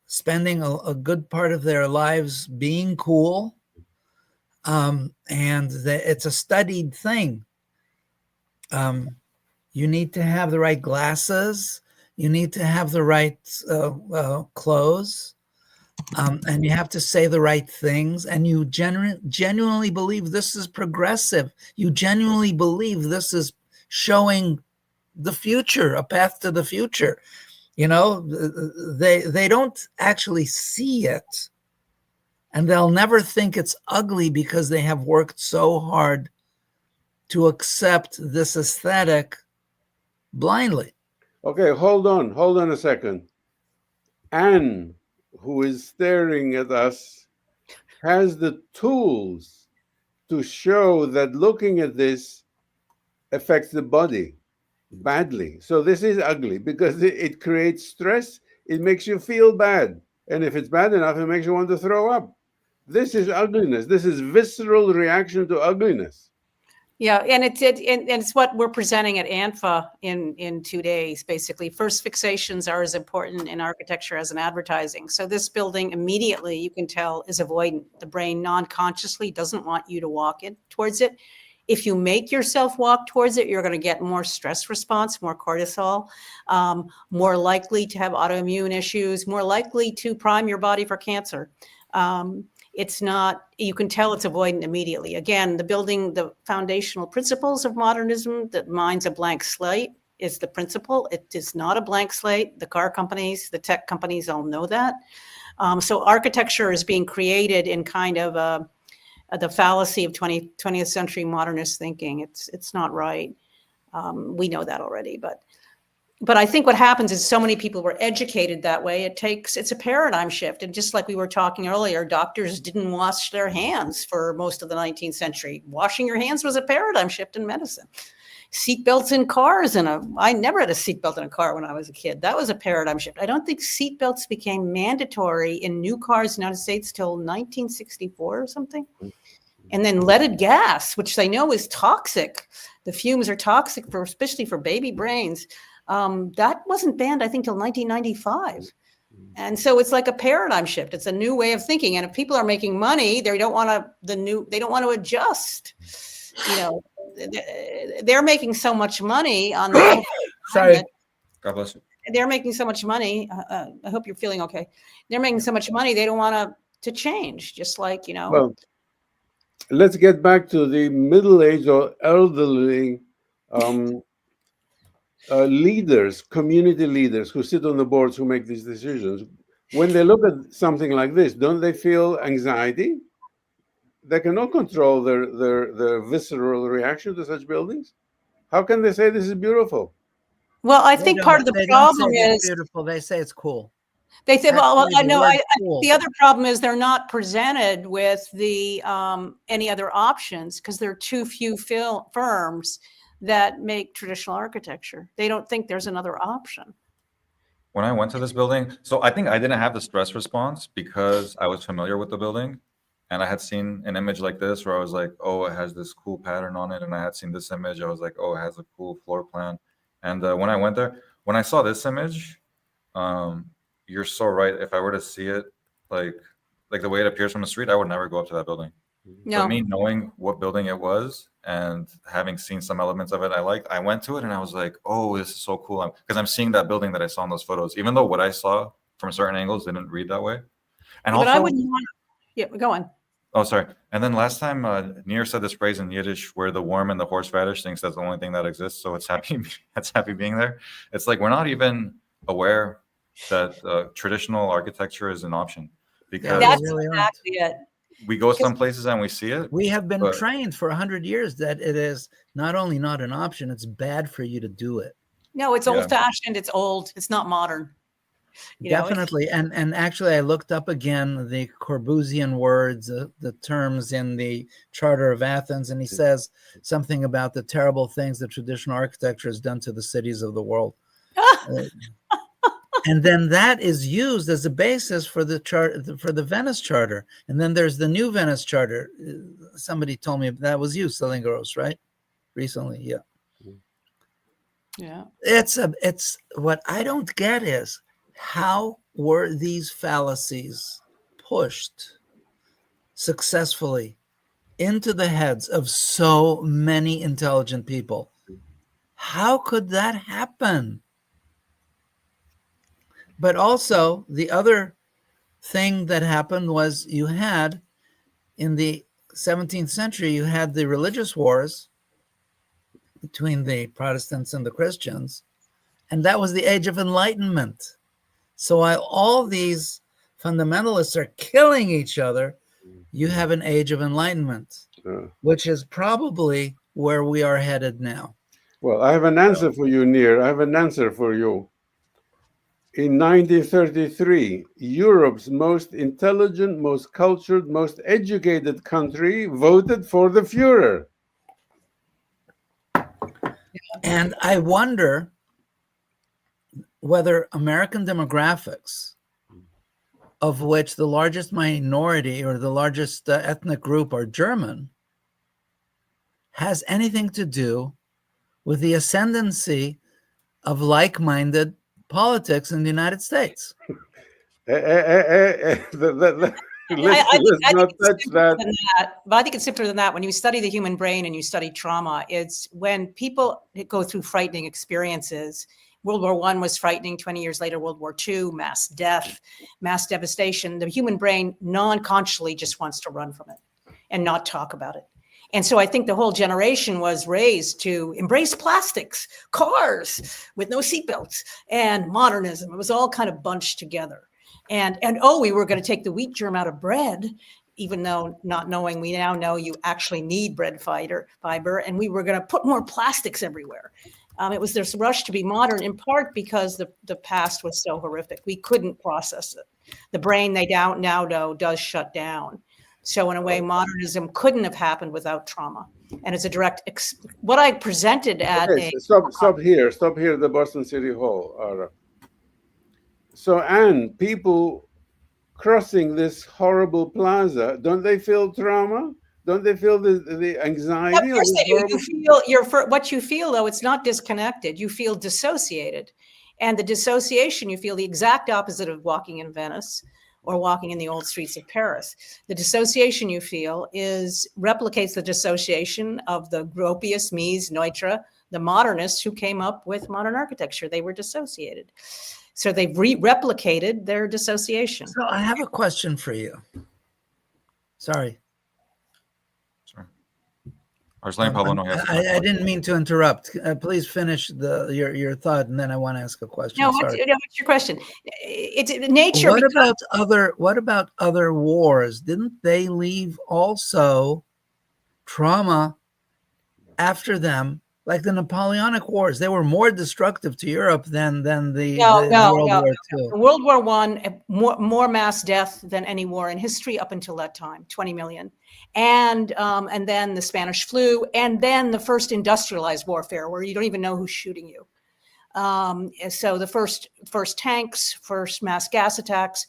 spending a good part of their lives being cool, and it's a studied thing. You need to have the right glasses. You need to have the right clothes, and you have to say the right things. And you genuinely believe this is progressive. You genuinely believe this is showing the future, a path to the future. You know, they don't actually see it, and they'll never think it's ugly because they have worked so hard to accept this aesthetic blindly. Okay, hold on a second. Anne, who is staring at us, has the tools to show that looking at this affects the body badly. So this is ugly because it creates stress. It makes you feel bad. And if it's bad enough, it makes you want to throw up. This is ugliness. This is visceral reaction to ugliness. Yeah, and it's what we're presenting at ANFA in 2 days, basically. First fixations are as important in architecture as in advertising. So this building immediately, you can tell, is avoidant. The brain non-consciously doesn't want you to walk towards it. If you make yourself walk towards it, you're going to get more stress response, more cortisol, more likely to have autoimmune issues, more likely to prime your body for cancer. It's not, you can tell it's avoidant immediately. Again, the foundational principles of modernism, that mind's a blank slate, is the principle. It is not a blank slate. The car companies, the tech companies all know that. So architecture is being created in kind of the fallacy of 20th century modernist thinking. It's not right. We know that already, but I think what happens is so many people were educated that way. It's a paradigm shift. And just like we were talking earlier, doctors didn't wash their hands for most of the 19th century. Washing your hands was a paradigm shift in medicine. Seatbelts in cars, I never had a seatbelt in a car when I was a kid. That was a paradigm shift. I don't think seatbelts became mandatory in new cars in the United States till 1964 or something. And then leaded gas, which they know is toxic. The fumes are toxic, especially for baby brains. That wasn't banned, I think, till 1995. And so it's like a paradigm shift. It's a new way of thinking. And if people are making money, they don't want to adjust. You know, they're making so much money on the Sorry. God bless you. They're making so much money. I hope you're feeling okay. They're making so much money, they don't want to change, just like, you know. Well, let's get back to the middle-aged or elderly leaders, community leaders who sit on the boards who make these decisions. When they look at something like this, don't they feel anxiety? They cannot control their visceral reaction to such buildings. How can they say this is beautiful? Well, I think part of the problem is beautiful. They say it's cool. They say, well, I know. I cool. The other problem is they're not presented with the any other options because there are too few firms that make traditional architecture. They don't think there's another option. When I went to this building, so I think I didn't have the stress response because I was familiar with the building, and I had seen an image like this where I was like, oh, it has this cool pattern on it, and I had seen this image. I was like, oh, it has a cool floor plan. And when I went there, when I saw this image, you're so right. If I were to see it, like the way it appears from the street, I would never go up to that building. No. But me knowing what building it was and having seen some elements of it I liked, I went to it and I was like, oh, this is so cool. Because I'm seeing that building that I saw in those photos, even though what I saw from certain angles didn't read that way. And But also, I wouldn't want. Yeah, go on. oh, sorry. And then last time, Nir said this phrase in Yiddish where the worm and the horseradish thinks that's the only thing that exists. So it's happy, it's happy being there. It's like we're not even aware that traditional architecture is an option, because That's really aren't. exactly it. we go some places and we see it. We have been But- trained for 100 years that it is not only not an option, it's bad for you to do it. No, it's Yeah. old-fashioned. It's old. It's not modern. You know, it's- Definitely. And actually, I looked up again the Corbusian words, the terms in the Charter of Athens, and he says something about the terrible things that traditional architecture has done to the cities of the world. And then that is used as a basis for the for the Venice Charter. And then there's the new Venice Charter. Somebody told me that was you, Salingaros, right? Recently, yeah. Yeah. It's what I don't get is how were these fallacies pushed successfully into the heads of so many intelligent people? How could that happen? But also, the other thing that happened was you had, in the 17th century, you had the religious wars between the Protestants and the Christians, and that was the Age of Enlightenment. So while all these fundamentalists are killing each other, you have an Age of Enlightenment, which is probably where we are headed now. Well, I have an answer for you, Nir. I have an answer for you. In 1933, Europe's most intelligent, most cultured, most educated country voted for the Führer. And I wonder whether American demographics, of which the largest minority or the largest ethnic group are German, has anything to do with the ascendancy of like-minded politics in the United States. Let's not touch that. But I think it's simpler than that. When you study the human brain and you study trauma, it's when people go through frightening experiences. World War I was frightening. 20 years later, World War II, mass death, mass devastation. The human brain non-consciously just wants to run from it and not talk about it. And so I think the whole generation was raised to embrace plastics, cars with no seatbelts, and modernism. It was all kind of bunched together. And we were going to take the wheat germ out of bread, even though not knowing, we now know you actually need bread fiber, and we were going to put more plastics everywhere. It was this rush to be modern, in part because the past was so horrific. We couldn't process it. The brain, they now know, does shut down. So in a way, modernism couldn't have happened without trauma. And it's a direct, what I presented at Stop here at the Boston City Hall, Ara. So, Anne, people crossing this horrible plaza, don't they feel trauma? Don't they feel the anxiety? Of course they do. You feel what you feel, though, it's not disconnected. You feel dissociated. And the dissociation, you feel the exact opposite of walking in Venice or walking in the old streets of Paris. The dissociation you feel replicates the dissociation of the Gropius, Mies, Neutra, the modernists who came up with modern architecture. They were dissociated. So they've replicated their dissociation. So I have a question for you. Sorry. I was letting Pablo know. I didn't mean to interrupt. Please finish your thought, and then I want to ask a question. No, what's your question? It's nature. What about other wars? Didn't they leave also trauma after them? Like the Napoleonic Wars, they were more destructive to Europe than the World War II. World War I, more mass death than any war in history up until that time, 20 million. And then the Spanish flu, and then the first industrialized warfare, where you don't even know who's shooting you. So the first tanks, first mass gas attacks,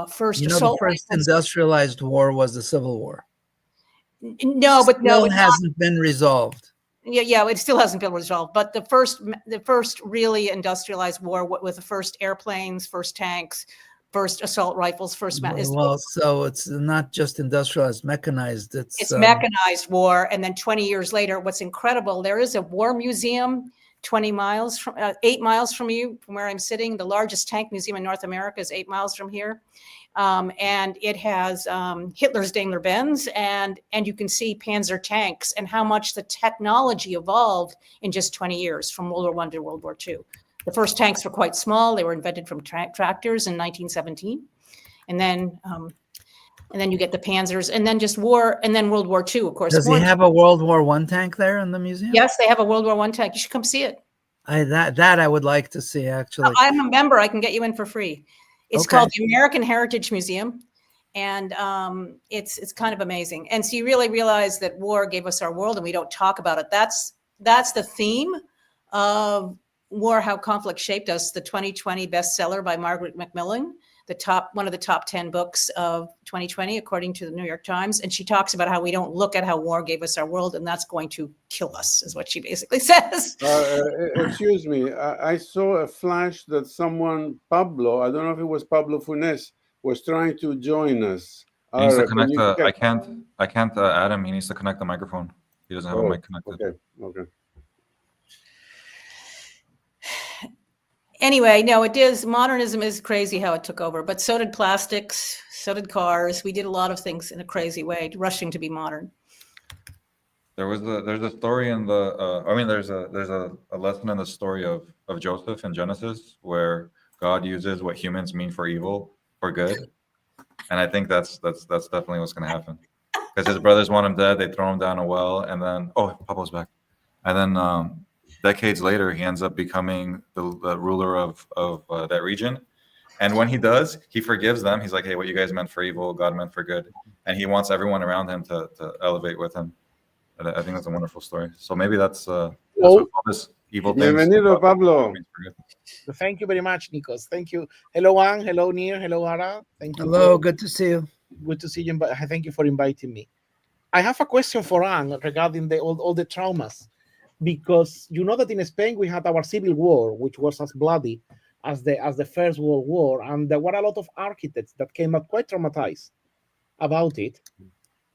first assault. The first industrialized war was the Civil War. No, but still hasn't been resolved. Yeah, it still hasn't been resolved. But the first really industrialized war with the first airplanes, first tanks, first assault rifles, Well, so it's not just industrialized, mechanized. It's mechanized war. And then 20 years later, what's incredible, there is a war museum 8 miles from where I'm sitting. The largest tank museum in North America is 8 miles from here. And it has Hitler's Daimler-Benz, and you can see Panzer tanks and how much the technology evolved in just 20 years from World War I to World War II. The first tanks were quite small. They were invented from tractors in 1917. And then you get the Panzers, and then just war, and then World War II, of course. Does he have a World War I tank there in the museum? Yes, they have a World War I tank. You should come see it. That I would like to see, actually. I'm a member. I can get you in for free. It's called the American Heritage Museum, and it's kind of amazing. And so you really realize that war gave us our world, and we don't talk about it. That's the theme of War: How Conflict Shaped Us, the 2020 bestseller by Margaret Macmillan, one of the top 10 books of 2020, according to the New York Times. And she talks about how we don't look at how war gave us our world, and that's going to kill us, is what she basically says. Excuse me, I saw a flash that someone, Pablo, I don't know if it was Pablo Funes, was trying to join us. He needs to connect I can't add him. He needs to connect the microphone. He doesn't have a mic connected. Okay. Anyway, no, modernism is crazy how it took over, but so did plastics, so did cars. We did a lot of things in a crazy way, rushing to be modern. There's a story in there's a lesson in the story of Joseph in Genesis where God uses what humans mean for evil for good. And I think that's definitely what's going to happen. Because his brothers want him dead, they throw him down a well, and then Pablo's back. And then decades later, he ends up becoming the ruler of that region. And when he does, he forgives them. He's like, hey, what you guys meant for evil, God meant for good. And he wants everyone around him to elevate with him. And I think that's a wonderful story. So maybe that's what all this evil things. Bienvenido, Pablo. Thank you very much, Nikos. Thank you. Hello, Anne. Hello, Nir. Hello, Ara. Thank you. Hello, good to see you. Good to see you. Thank you for inviting me. I have a question for Anne regarding all the traumas. Because you know that in Spain we had our civil war, which was as bloody as the First World War, and there were a lot of architects that came out quite traumatized about it.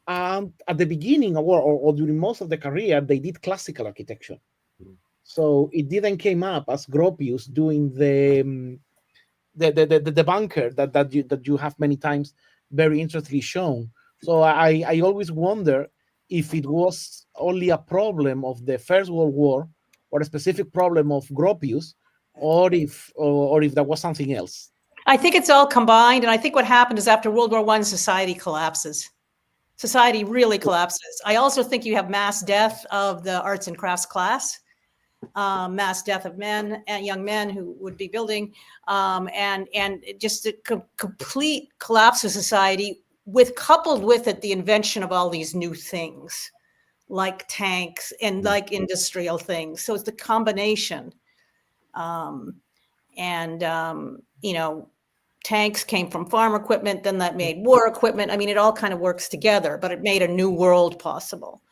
And at the beginning or during most of the career, they did classical architecture. So it didn't came up as Gropius doing the bunker that you have many times very interestingly shown. So I always wonder if it was only a problem of the First World War or a specific problem of Gropius, or if there was something else. I think it's all combined. And I think what happened is after World War I, society collapses. Society really collapses. I also think you have mass death of the arts and crafts class, mass death of men and young men who would be building, and just a complete collapse of society, coupled with it the invention of all these new things like tanks and like industrial things. So it's the combination. Tanks came from farm equipment, then that made war equipment. I mean, it all kind of works together, but it made a new world possible.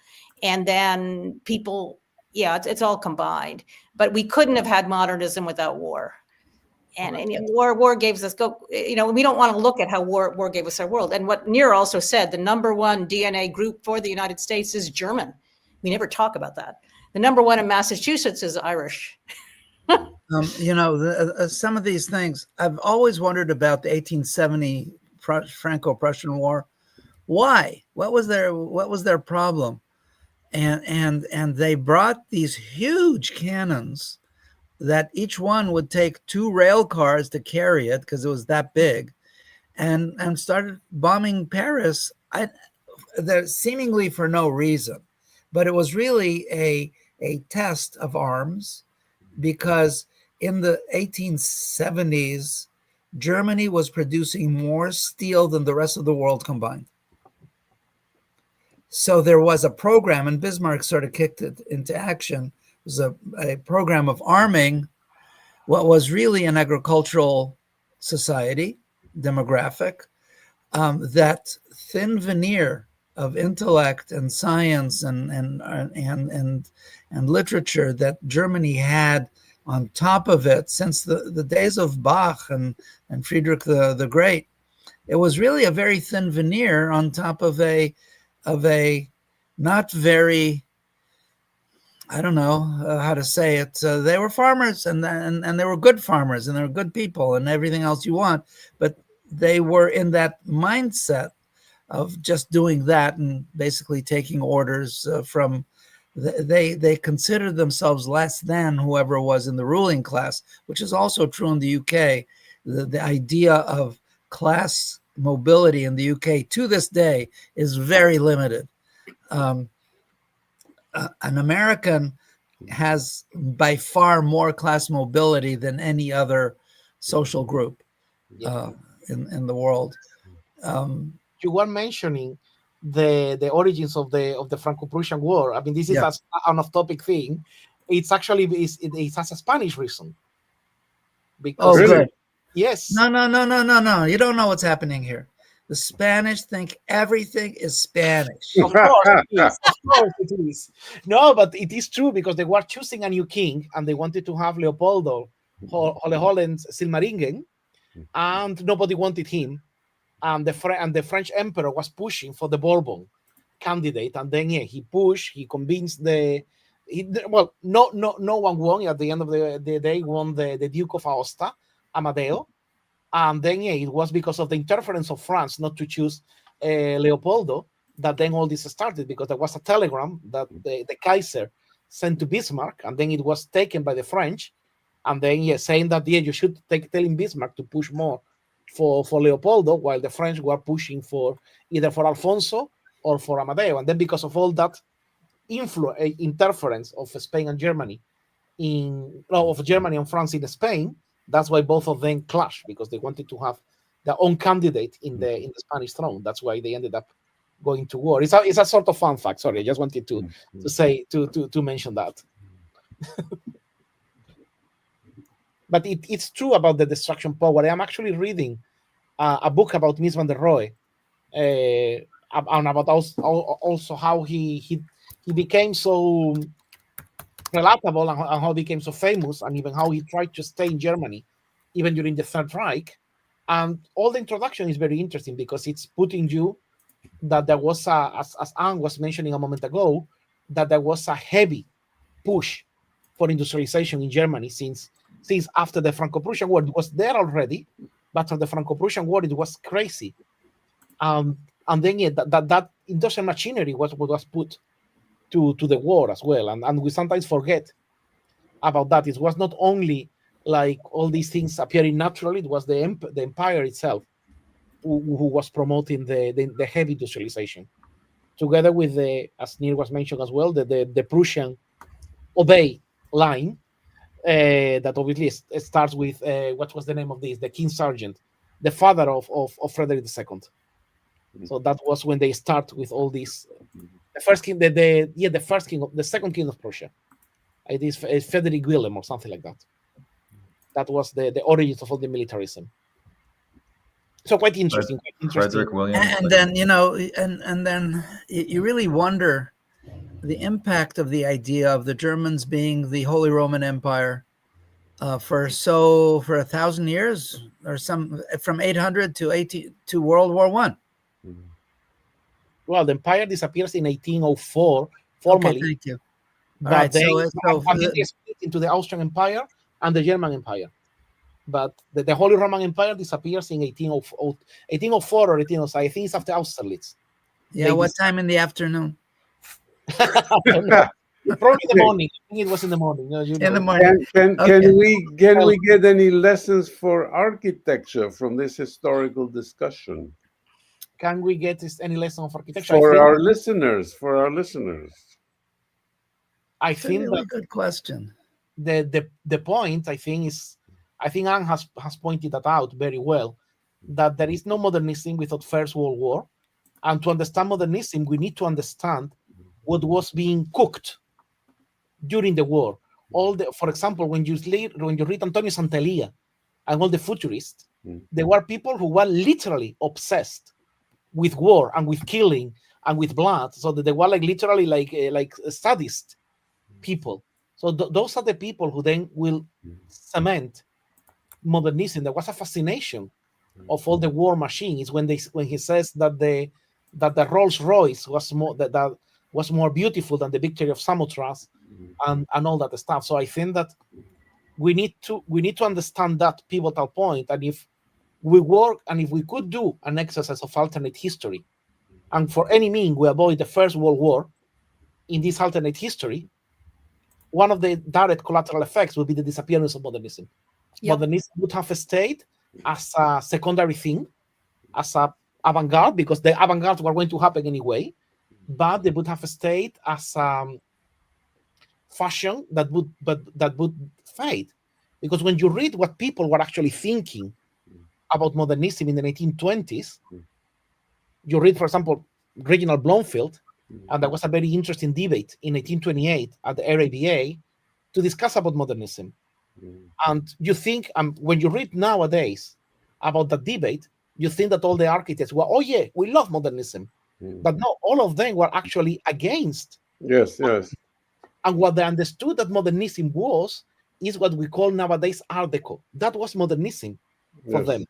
And then people, it's all combined. But we couldn't have had modernism without war. And war gave us, we don't want to look at how war gave us our world. And what Nir also said, the number one DNA group for the United States is German. We never talk about that. The number one in Massachusetts is Irish. Some of these things, I've always wondered about the 1870 Franco-Prussian War. Why? What was their problem? And they brought these huge cannons that each one would take 2 rail cars to carry it because it was that big, and started bombing Paris. Seemingly for no reason, but it was really a test of arms, because in the 1870s, Germany was producing more steel than the rest of the world combined. So there was a program, and Bismarck sort of kicked it into action. It was a program of arming what was really an agricultural society, demographic, that thin veneer of intellect and science and literature that Germany had on top of it since the days of Bach and Friedrich the Great. It was really a very thin veneer on top of a not very, I don't know how to say it. They were farmers and they were good farmers and they were good people and everything else you want, but they were in that mindset of just doing that and basically taking orders from. They considered themselves less than whoever was in the ruling class, which is also true in the UK. The idea of class mobility in the UK to this day is very limited. An American has by far more class mobility than any other social group in the world. You were mentioning the origins of the Franco-Prussian War. I mean, this is an off-topic thing. It's actually it has a Spanish reason. Because good. Yes. No. You don't know what's happening here. The Spanish think everything is Spanish. Of course it is. Of course it is. No, but it is true because they were choosing a new king and they wanted to have Leopoldo Hohenzollern's Silmaringen, and nobody wanted him. And the French emperor was pushing for the Bourbon candidate, and then he pushed. He convinced no one won. At the end of the day, won the Duke of Aosta, Amadeo, and then it was because of the interference of France not to choose Leopoldo that then all this started, because there was a telegram that the Kaiser sent to Bismarck, and then it was taken by the French, and then saying that you should telling Bismarck to push more for Leopoldo, while the French were pushing for either for Alfonso or for Amadeo. And then because of all that interference of Spain and Germany of Germany and France in Spain, that's why both of them clashed, because they wanted to have their own candidate in the Spanish throne. That's why they ended up going to war. It's a sort of fun fact. Sorry, I just wanted to mention that. But it's true about the destruction power. I'm actually reading a book about Mies van der Rohe, and about also how he became so relatable and how he became so famous, and even how he tried to stay in Germany, even during the Third Reich. And all the introduction is very interesting because it's putting you that there was as Anne was mentioning a moment ago, that there was a heavy push for industrialization in Germany since after the Franco-Prussian War. It was there already, but after the Franco-Prussian War, it was crazy. And then that industrial machinery was put to the war as well. And we sometimes forget about that. It was not only like all these things appearing naturally, it was the empire itself who was promoting the heavy industrialization. Together with as Nir was mentioned as well, the Prussian obey line, that obviously starts with what was the name of this? The King Sergeant, the father of Frederick II. So that was when they start with all this. The first king, the second king of Prussia. It is Frederick Wilhelm or something like that. That was the origins of all the militarism. So quite interesting. Frederick William. And then and then you really wonder the impact of the idea of the Germans being the Holy Roman Empire for 1,000 years, or from 800 to World War I. Well, the empire disappears in 1804 formally. Okay, thank you. But right, then, so they split into the Austrian Empire and the German Empire. But the Holy Roman Empire disappears in 1804 or 1805. I think it's after Austerlitz. Yeah, what time in the afternoon? Probably the morning. I think it was in the morning. In the morning. Can we get any lessons for architecture from this historical discussion? Can we get any lesson of architecture? For our listeners. I That's think a really that good question. The point, I think Anne has pointed that out very well, that there is no modernism without First World War. And to understand modernism, we need to understand what was being cooked during the war. For example, when you read Antonio Sant'Elia and all the futurists, there were people who were literally obsessed with war and with killing and with blood, so that they were like literally like sadist people. So those are the people who then will cement modernism. There was a fascination of all the war machines when he says that the Rolls Royce was that was more beautiful than the victory of Samothrace and all that stuff. So I think that we need to understand that pivotal point, and if we work and if we could do an exercise of alternate history, and for any means we avoid the First World War in this alternate history, one of the direct collateral effects would be the disappearance of modernism. Yep. Modernism would have stayed as a secondary thing, as a avant-garde, because the avant-garde were going to happen anyway, but they would have stayed as fashion that would fade. Because when you read what people were actually thinking about modernism in the 1920s, you read, for example, Reginald Blomfield, and there was a very interesting debate in 1828 at the RABA to discuss about modernism. And you think, when you read nowadays about that debate, you think that all the architects were, oh yeah, we love modernism. But no, all of them were actually against. Yes. And what they understood that modernism was is what we call nowadays Art Deco. That was modernism for them.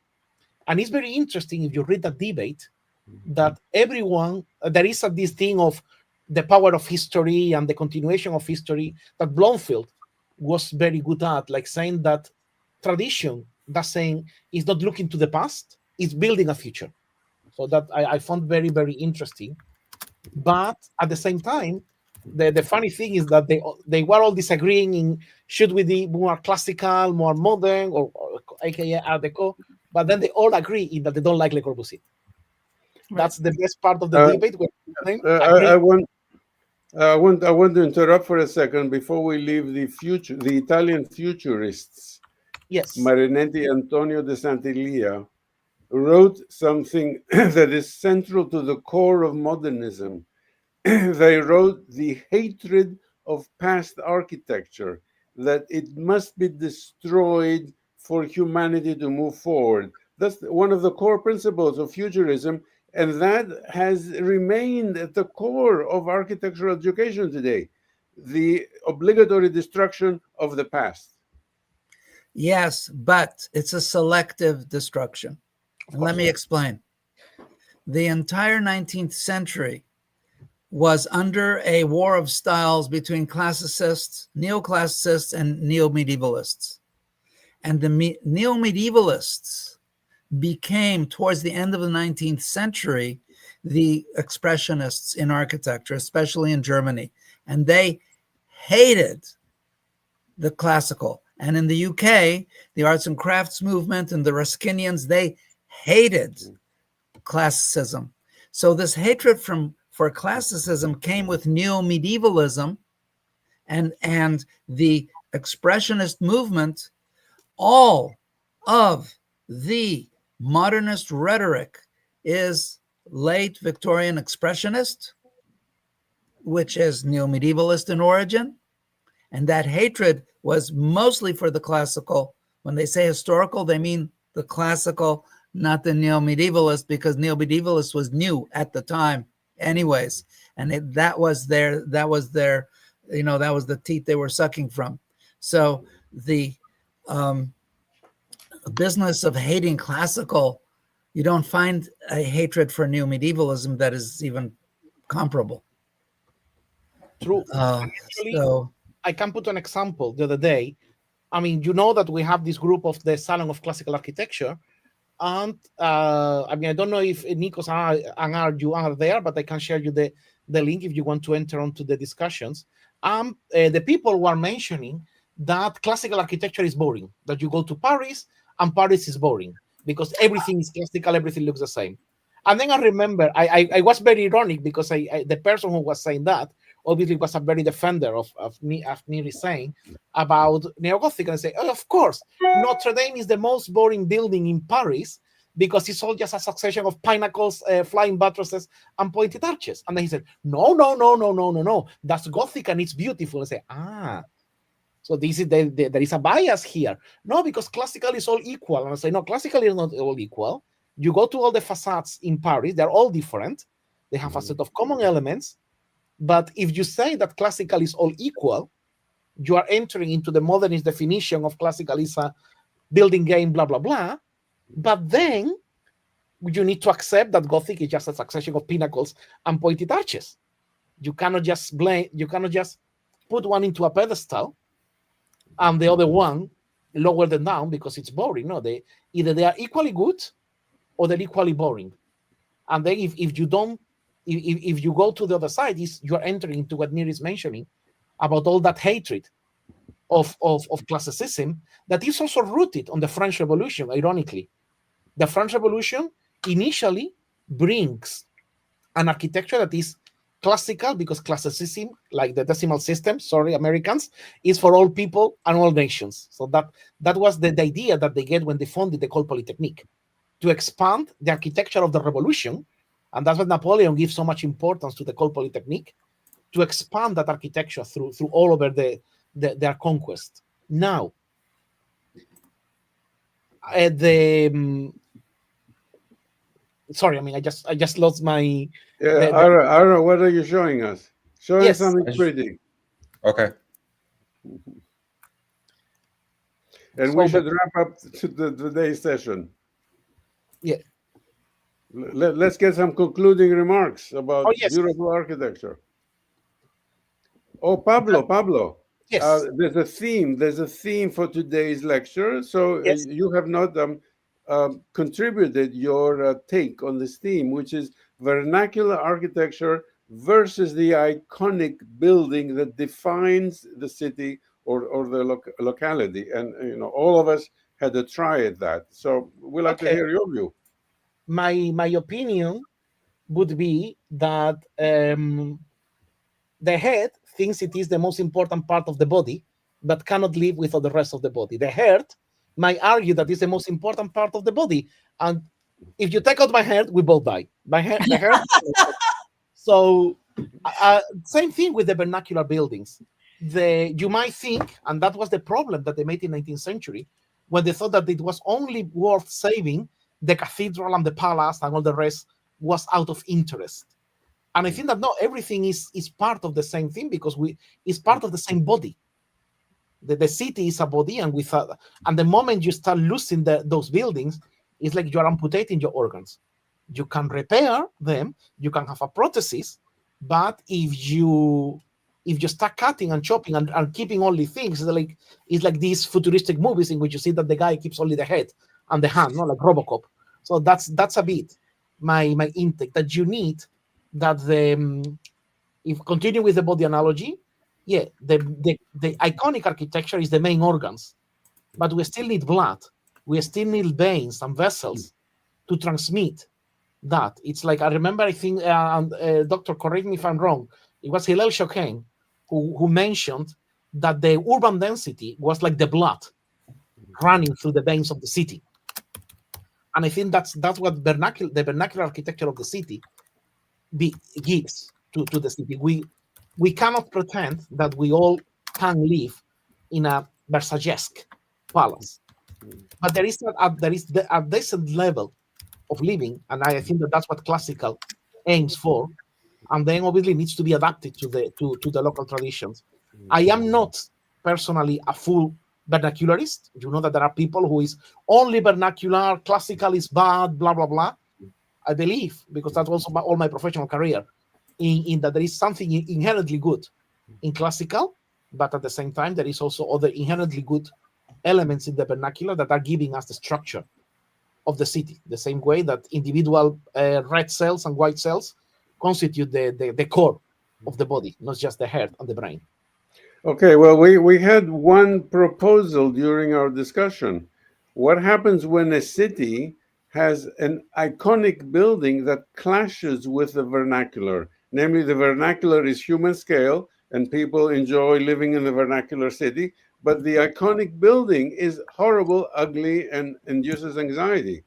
And it's very interesting if you read that debate, that everyone, there is this thing of the power of history and the continuation of history that Blomfield was very good at, like saying that tradition, that saying, is not looking to the past, it's building a future. So that I found very, very interesting. But at the same time, the funny thing is that they were all disagreeing in should we be more classical, more modern, or aka Art Deco, but then they all agree in that they don't like Le Corbusier. That's the best part of the debate. I want to interrupt for a second before we leave the Italian futurists. Yes. Marinetti Antonio de Santilia wrote something that is central to the core of modernism. They wrote the hatred of past architecture, that it must be destroyed for humanity to move forward. That's one of the core principles of futurism, and that has remained at the core of architectural education today, the obligatory destruction of the past. Yes, but it's a selective destruction. And let me explain. The entire 19th century was under a war of styles between classicists, neoclassicists, and neo-medievalists. And the neo-medievalists became, towards the end of the 19th century, the expressionists in architecture, especially in Germany. And they hated the classical. And in the UK, the arts and crafts movement and the Ruskinians, they hated classicism. So this hatred for classicism came with neo-medievalism and the expressionist movement. All of the modernist rhetoric is late Victorian expressionist, which is neo-medievalist in origin. And that hatred was mostly for the classical. When they say historical, they mean the classical, not the neo-medievalist, because neo-medievalist was new at the time anyways. And that was their, that was the teeth they were sucking from. So the business of hating classical, you don't find a hatred for neo-medievalism that is even comparable. True. Actually, So I can put an example the other day. I mean, you know that we have this group of the Salon of Classical Architecture. And I mean, I don't know if Nikos and you are there, but I can share you the link if you want to enter onto the discussions. The people were mentioning that classical architecture is boring, that you go to Paris and Paris is boring because everything is classical, everything looks the same. And then I remember, I was very ironic because the person who was saying that obviously was a very defender of Nir is saying about neo-Gothic, and I say, oh, of course, Notre Dame is the most boring building in Paris because it's all just a succession of pinnacles, flying buttresses, and pointed arches. And then he said, no, that's Gothic and it's beautiful. I say, so this is there is a bias here. No, because classical is all equal. And I say, no, classical is not all equal. You go to all the facades in Paris, they're all different. They have a set of common elements. But if you say that classical is all equal, you are entering into the modernist definition of classical is a building game, blah, blah, blah. But then you need to accept that Gothic is just a succession of pinnacles and pointed arches. You cannot just put one into a pedestal and the other one lower them down because it's boring. No, either they are equally good or they're equally boring. And then if you go to the other side, you're entering into what Nir is mentioning about all that hatred of classicism that is also rooted on the French Revolution, ironically. The French Revolution initially brings an architecture that is classical because classicism, like the decimal system, sorry, Americans, is for all people and all nations. So that was the idea that they get when they founded the École Polytechnique, to expand the architecture of the revolution. And that's what Napoleon gives so much importance to the École Polytechnique, to expand that architecture through all over their conquest. Now, sorry, I mean, I just lost my. Yeah, Ara, what are you showing us? Show us something pretty. Okay. And So we should wrap up today's session. Yeah. Let's get some concluding remarks about yes. beautiful architecture. Oh, Pablo. Yes. There's a theme for today's lecture. So Yes. you have not contributed your take on this theme, which is vernacular architecture versus the iconic building that defines the city or the locality. And all of us had a try at that. So we'd like to hear your view. My opinion would be that the head thinks it is the most important part of the body, but cannot live without the rest of the body. The heart might argue that it's the most important part of the body, and if you take out my head, we both die. The heart. So same thing with the vernacular buildings. You might think, and that was the problem that they made in the 19th century, when they thought that it was only worth saving the cathedral and the palace and all the rest was out of interest. And I think that no, everything is part of the same thing because it's part of the same body. The city is a body, and the moment you start losing those buildings, it's like you're amputating your organs. You can repair them, you can have a prosthesis, but if you start cutting and chopping and keeping only things, it's like these futuristic movies in which you see that the guy keeps only the head and the hand, like Robocop. So that's a bit my intake, that you need that if continue with the body analogy, the iconic architecture is the main organs, but we still need blood, we still need veins and vessels to transmit that. It's like, I remember, I think, Doctor, correct me if I'm wrong, it was Hillel Shoken who mentioned that the urban density was like the blood running through the veins of the city. And I think that's what the vernacular architecture of the city gives to the city. We cannot pretend that we all can live in a Versaillesque palace, but there is a decent level of living, and I think that's what classical aims for, and then obviously needs to be adapted to the local traditions. I am not personally a full vernacularist. You know that there are people who is only vernacular, classical is bad, blah blah blah. I believe, because that's also all my professional career, in that there is something inherently good in classical, but at the same time there is also other inherently good elements in the vernacular that are giving us the structure of the city, the same way that individual red cells and white cells constitute the core of the body, not just the heart and the brain. Okay, well, we had one proposal during our discussion. What happens when a city has an iconic building that clashes with the vernacular? Namely, the vernacular is human scale, and people enjoy living in the vernacular city, but the iconic building is horrible, ugly, and induces anxiety.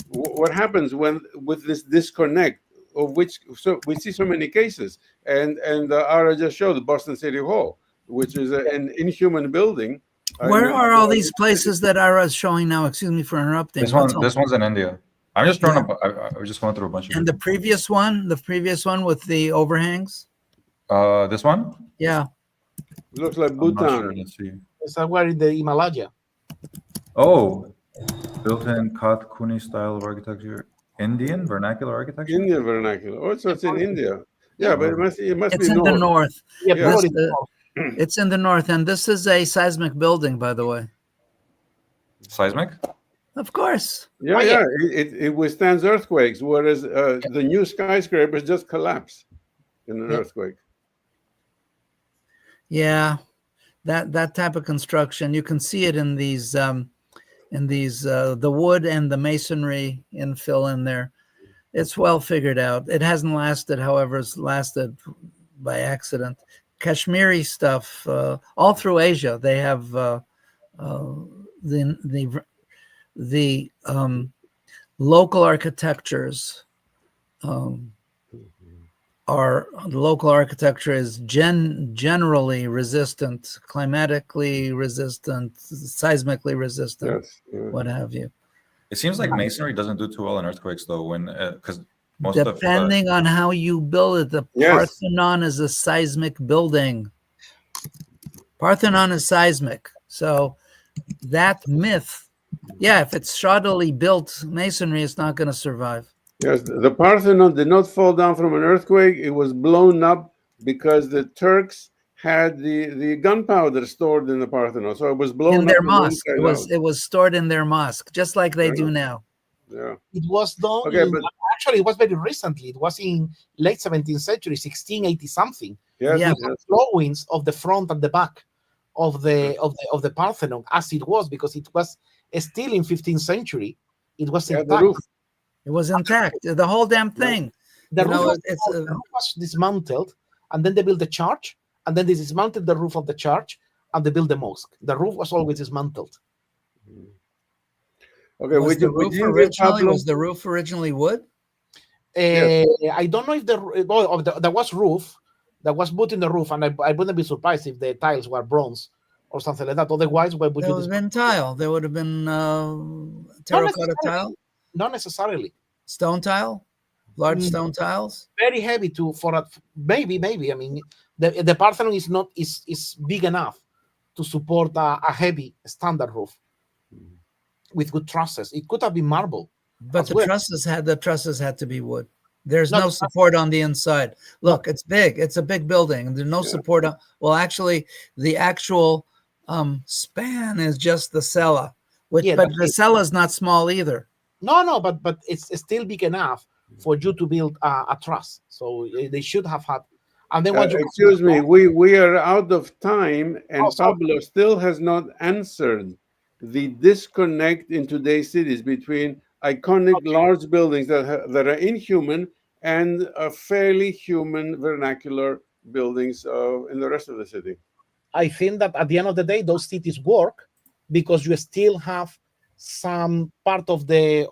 What happens with this disconnect, of which we see so many cases? And Ara just showed the Boston City Hall, which is an inhuman building. Where are all these places that Ara is showing now? Excuse me for interrupting. This one's in India. I'm just throwing up. I just went through a bunch of. And the previous one with the overhangs. This one. Yeah. Looks like I'm not Bhutan. sure. Let's see. It's somewhere in the Himalaya. Oh, built in Kath Kuni style of architecture, Indian vernacular architecture. Indian vernacular. Oh, so it's in India. Yeah, but it must It's be in the north. Yeah, Yeah. probably It's in the north, and this is a seismic building, by the way. Seismic. Of course. Yeah, Oh, yeah. yeah. It withstands earthquakes, whereas the new skyscrapers just collapse in an earthquake. Yeah, that type of construction, you can see it in these the wood and the masonry infill in there. It's well figured out. It hasn't lasted, however, it's lasted by accident. Kashmiri stuff, all through Asia, they have the local architectures the local architecture is generally resistant, climatically resistant, seismically resistant, Yes. what have you. It seems like masonry doesn't do too well in earthquakes, though, when because most Depending on how you build it, the Yes. Parthenon is a seismic building. Parthenon is seismic, so that myth, yeah, if it's shoddily built masonry, it's not going to survive. Yes, the Parthenon did not fall down from an earthquake. It was blown up because the Turks had the gunpowder stored in the Parthenon, so it was blown In up their from the mosque, inside out. it was stored in their mosque, just like they Yeah. do now. Yeah. it was done. Okay, but Actually, it was very recently. It was in late 17th century, 1680 something. yes, Yeah. yes. Flowings of the front and the back of the Parthenon, as it was, because it was still in 15th century. It was Yeah, intact. the roof. It was intact, the whole damn thing. The You roof, know, was, it's the roof was dismantled, and then they built the church, and then they dismantled the roof of the church, and they built the mosque. The roof was always dismantled. Okay, was the would roof you give originally Pablo? was the roof originally wood? Yes. I don't know if there was roof that was put in the roof, and I wouldn't be surprised if the tiles were bronze or something like that. Otherwise, why would There you would have been tile. There would have been terracotta tile, not necessarily. stone tile, large Mm. stone tiles. Very heavy maybe. I mean, the Parthenon is big enough to support a heavy standard roof with good trusses. It could have been marble. But As the well. trusses had to be wood. There's No, no the support on the inside. Look, it's big. It's a big building, and there's no Yeah. support on. Well, actually, the actual span is just the cella, but that's the it. cella is not small either. No, but it's still big enough for you to build a truss. So they should have had. And then what you Excuse me, we are out of time, and Oh, sorry. Pablo still has not answered the disconnect in today's cities between iconic large buildings that are inhuman and fairly human vernacular buildings in the rest of the city. I think that at the end of the day, those cities work because you still have some part of the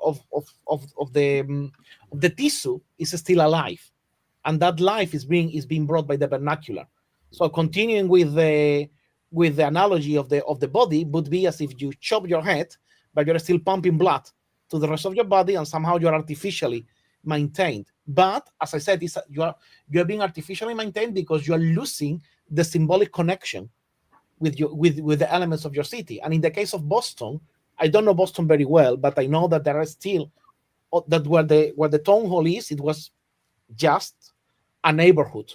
tissue is still alive, and that life is being brought by the vernacular. So continuing with the analogy of the body would be as if you chop your head, but you're still pumping blood to the rest of your body, and somehow you're artificially maintained. But as I said, you're being artificially maintained because you're losing the symbolic connection with the elements of your city. And in the case of Boston, I don't know Boston very well, but I know that there are still that where the town hall is, it was just a neighborhood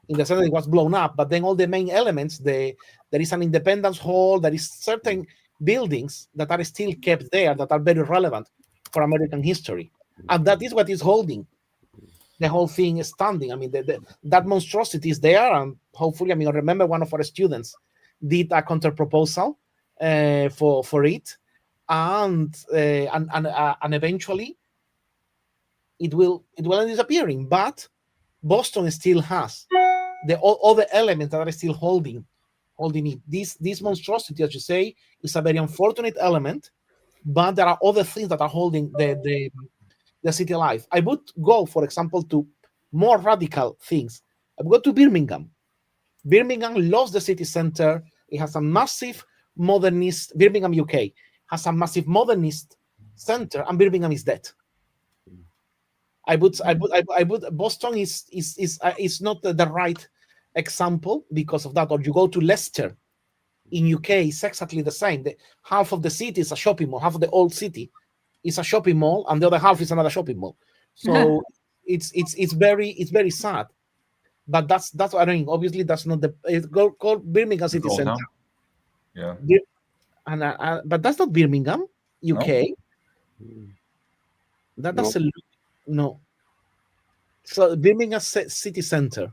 in the sense that it was blown up. But then all the main elements, there is an Independence Hall, there is certain buildings that are still kept there that are very relevant for American history, and that is what is holding the whole thing standing. I mean, that monstrosity is there, and hopefully, I mean, I remember one of our students did a counter proposal for it, and eventually it will end up disappearing. But Boston still has all the elements that are still holding it. This monstrosity, as you say, is a very unfortunate element, but there are other things that are holding the city alive. I would go, for example, to more radical things. I would go to Birmingham. Birmingham lost the city center. It has a massive modernist, Birmingham, UK, has a massive modernist center, and Birmingham is dead. Boston is not the right example because of that. Or you go to Leicester in UK, it's exactly the same. Half of the city is a shopping mall, half of the old city is a shopping mall, and the other half is another shopping mall. So it's very sad. But that's what I mean. Obviously, that's not it's called Birmingham City Old Centre. Town? Yeah. And but that's not Birmingham, UK. No. That's no. So Birmingham City Centre.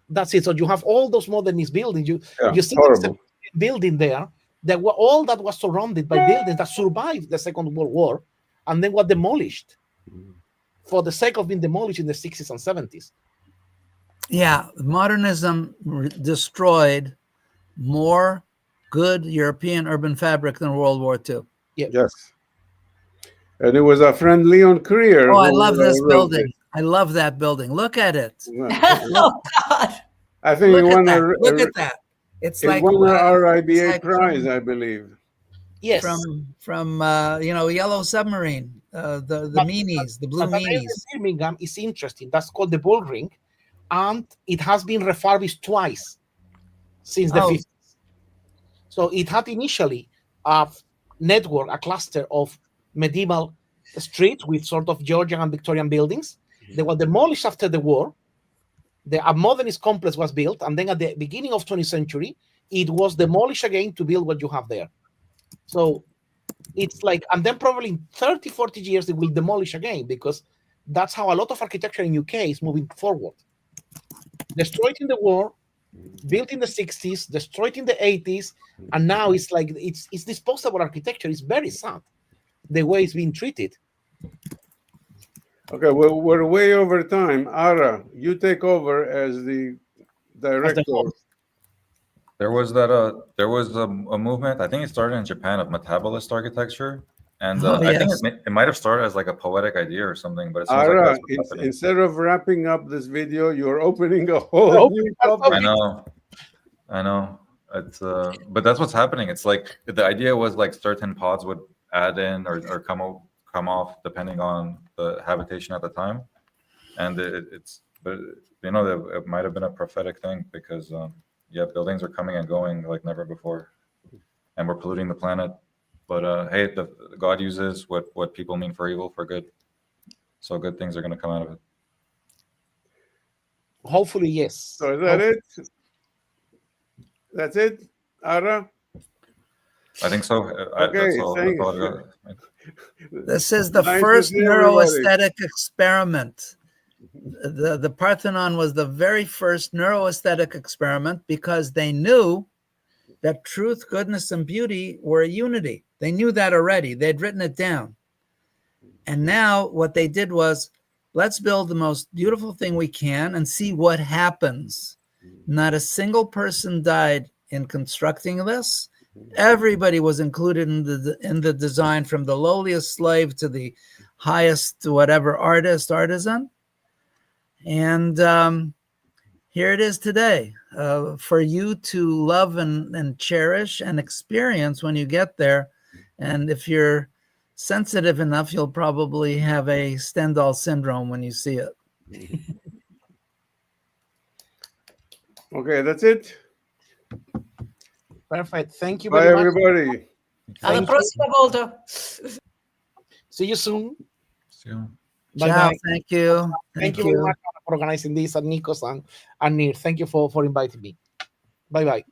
That's it. So you have all those modernist buildings. You see the building there. There were all that was surrounded by buildings that survived the Second World War, and then were demolished for the sake of being demolished in the 60s and 70s. Yeah, modernism destroyed more good European urban fabric than World War II. Yeah. Yes. And it was our friend Leon Creer. Oh, I love this building. I love that building. Look at it. Oh God! I think Look at that. It's it like won the RIBA like prize, I believe. Yes. From Yellow Submarine, the meanies, the blue meanies. Birmingham is interesting. That's called the Bull Ring, and it has been refurbished twice since the 50s. So it had initially a network, a cluster of medieval streets with sort of Georgian and Victorian buildings. They were demolished after the war. A modernist complex was built, and then at the beginning of 20th century, it was demolished again to build what you have there. So it's like, and then probably in 30, 40 years, it will demolish again, because that's how a lot of architecture in UK is moving forward. Destroyed in the war, built in the 60s, destroyed in the 80s, and now it's like, it's disposable architecture. It's very sad, the way it's being treated. Okay, well, we're way over time. Ara, you take over as the director. There was a movement. I think it started in Japan of metabolist architecture, and I think it might have started as like a poetic idea or something. But it seems Ara, like that's what's instead of wrapping up this video, you're opening a whole new topic. I know. It's but that's what's happening. It's like the idea was like certain pods would add in or come off depending on the habitation at the time, and but it might have been a prophetic thing because buildings are coming and going like never before, and we're polluting the planet. But hey, God uses what people mean for evil for good, so good things are going to come out of it. Hopefully, yes. So is that it? That's it, Ara? I think so. Okay, that's all. This is the Nice first to see everybody. neuroaesthetic experiment. The Parthenon was the very first neuroaesthetic experiment because they knew that truth, goodness, and beauty were a unity. They knew that already. They'd written it down. And now what they did was, let's build the most beautiful thing we can and see what happens. Not a single person died in constructing this. Everybody was included in the design, from the lowliest slave to the highest whatever artisan. And here it is today for you to love and cherish and experience when you get there. And if you're sensitive enough, you'll probably have a Stendhal syndrome when you see it. Okay, that's it. Perfect. Thank you Bye, very much. everybody. Alla prossima volta. See you soon. So, Ciao. Thank you. Thank you very much for organizing this, and Nikos and Nir. Thank you for inviting me. Bye-bye.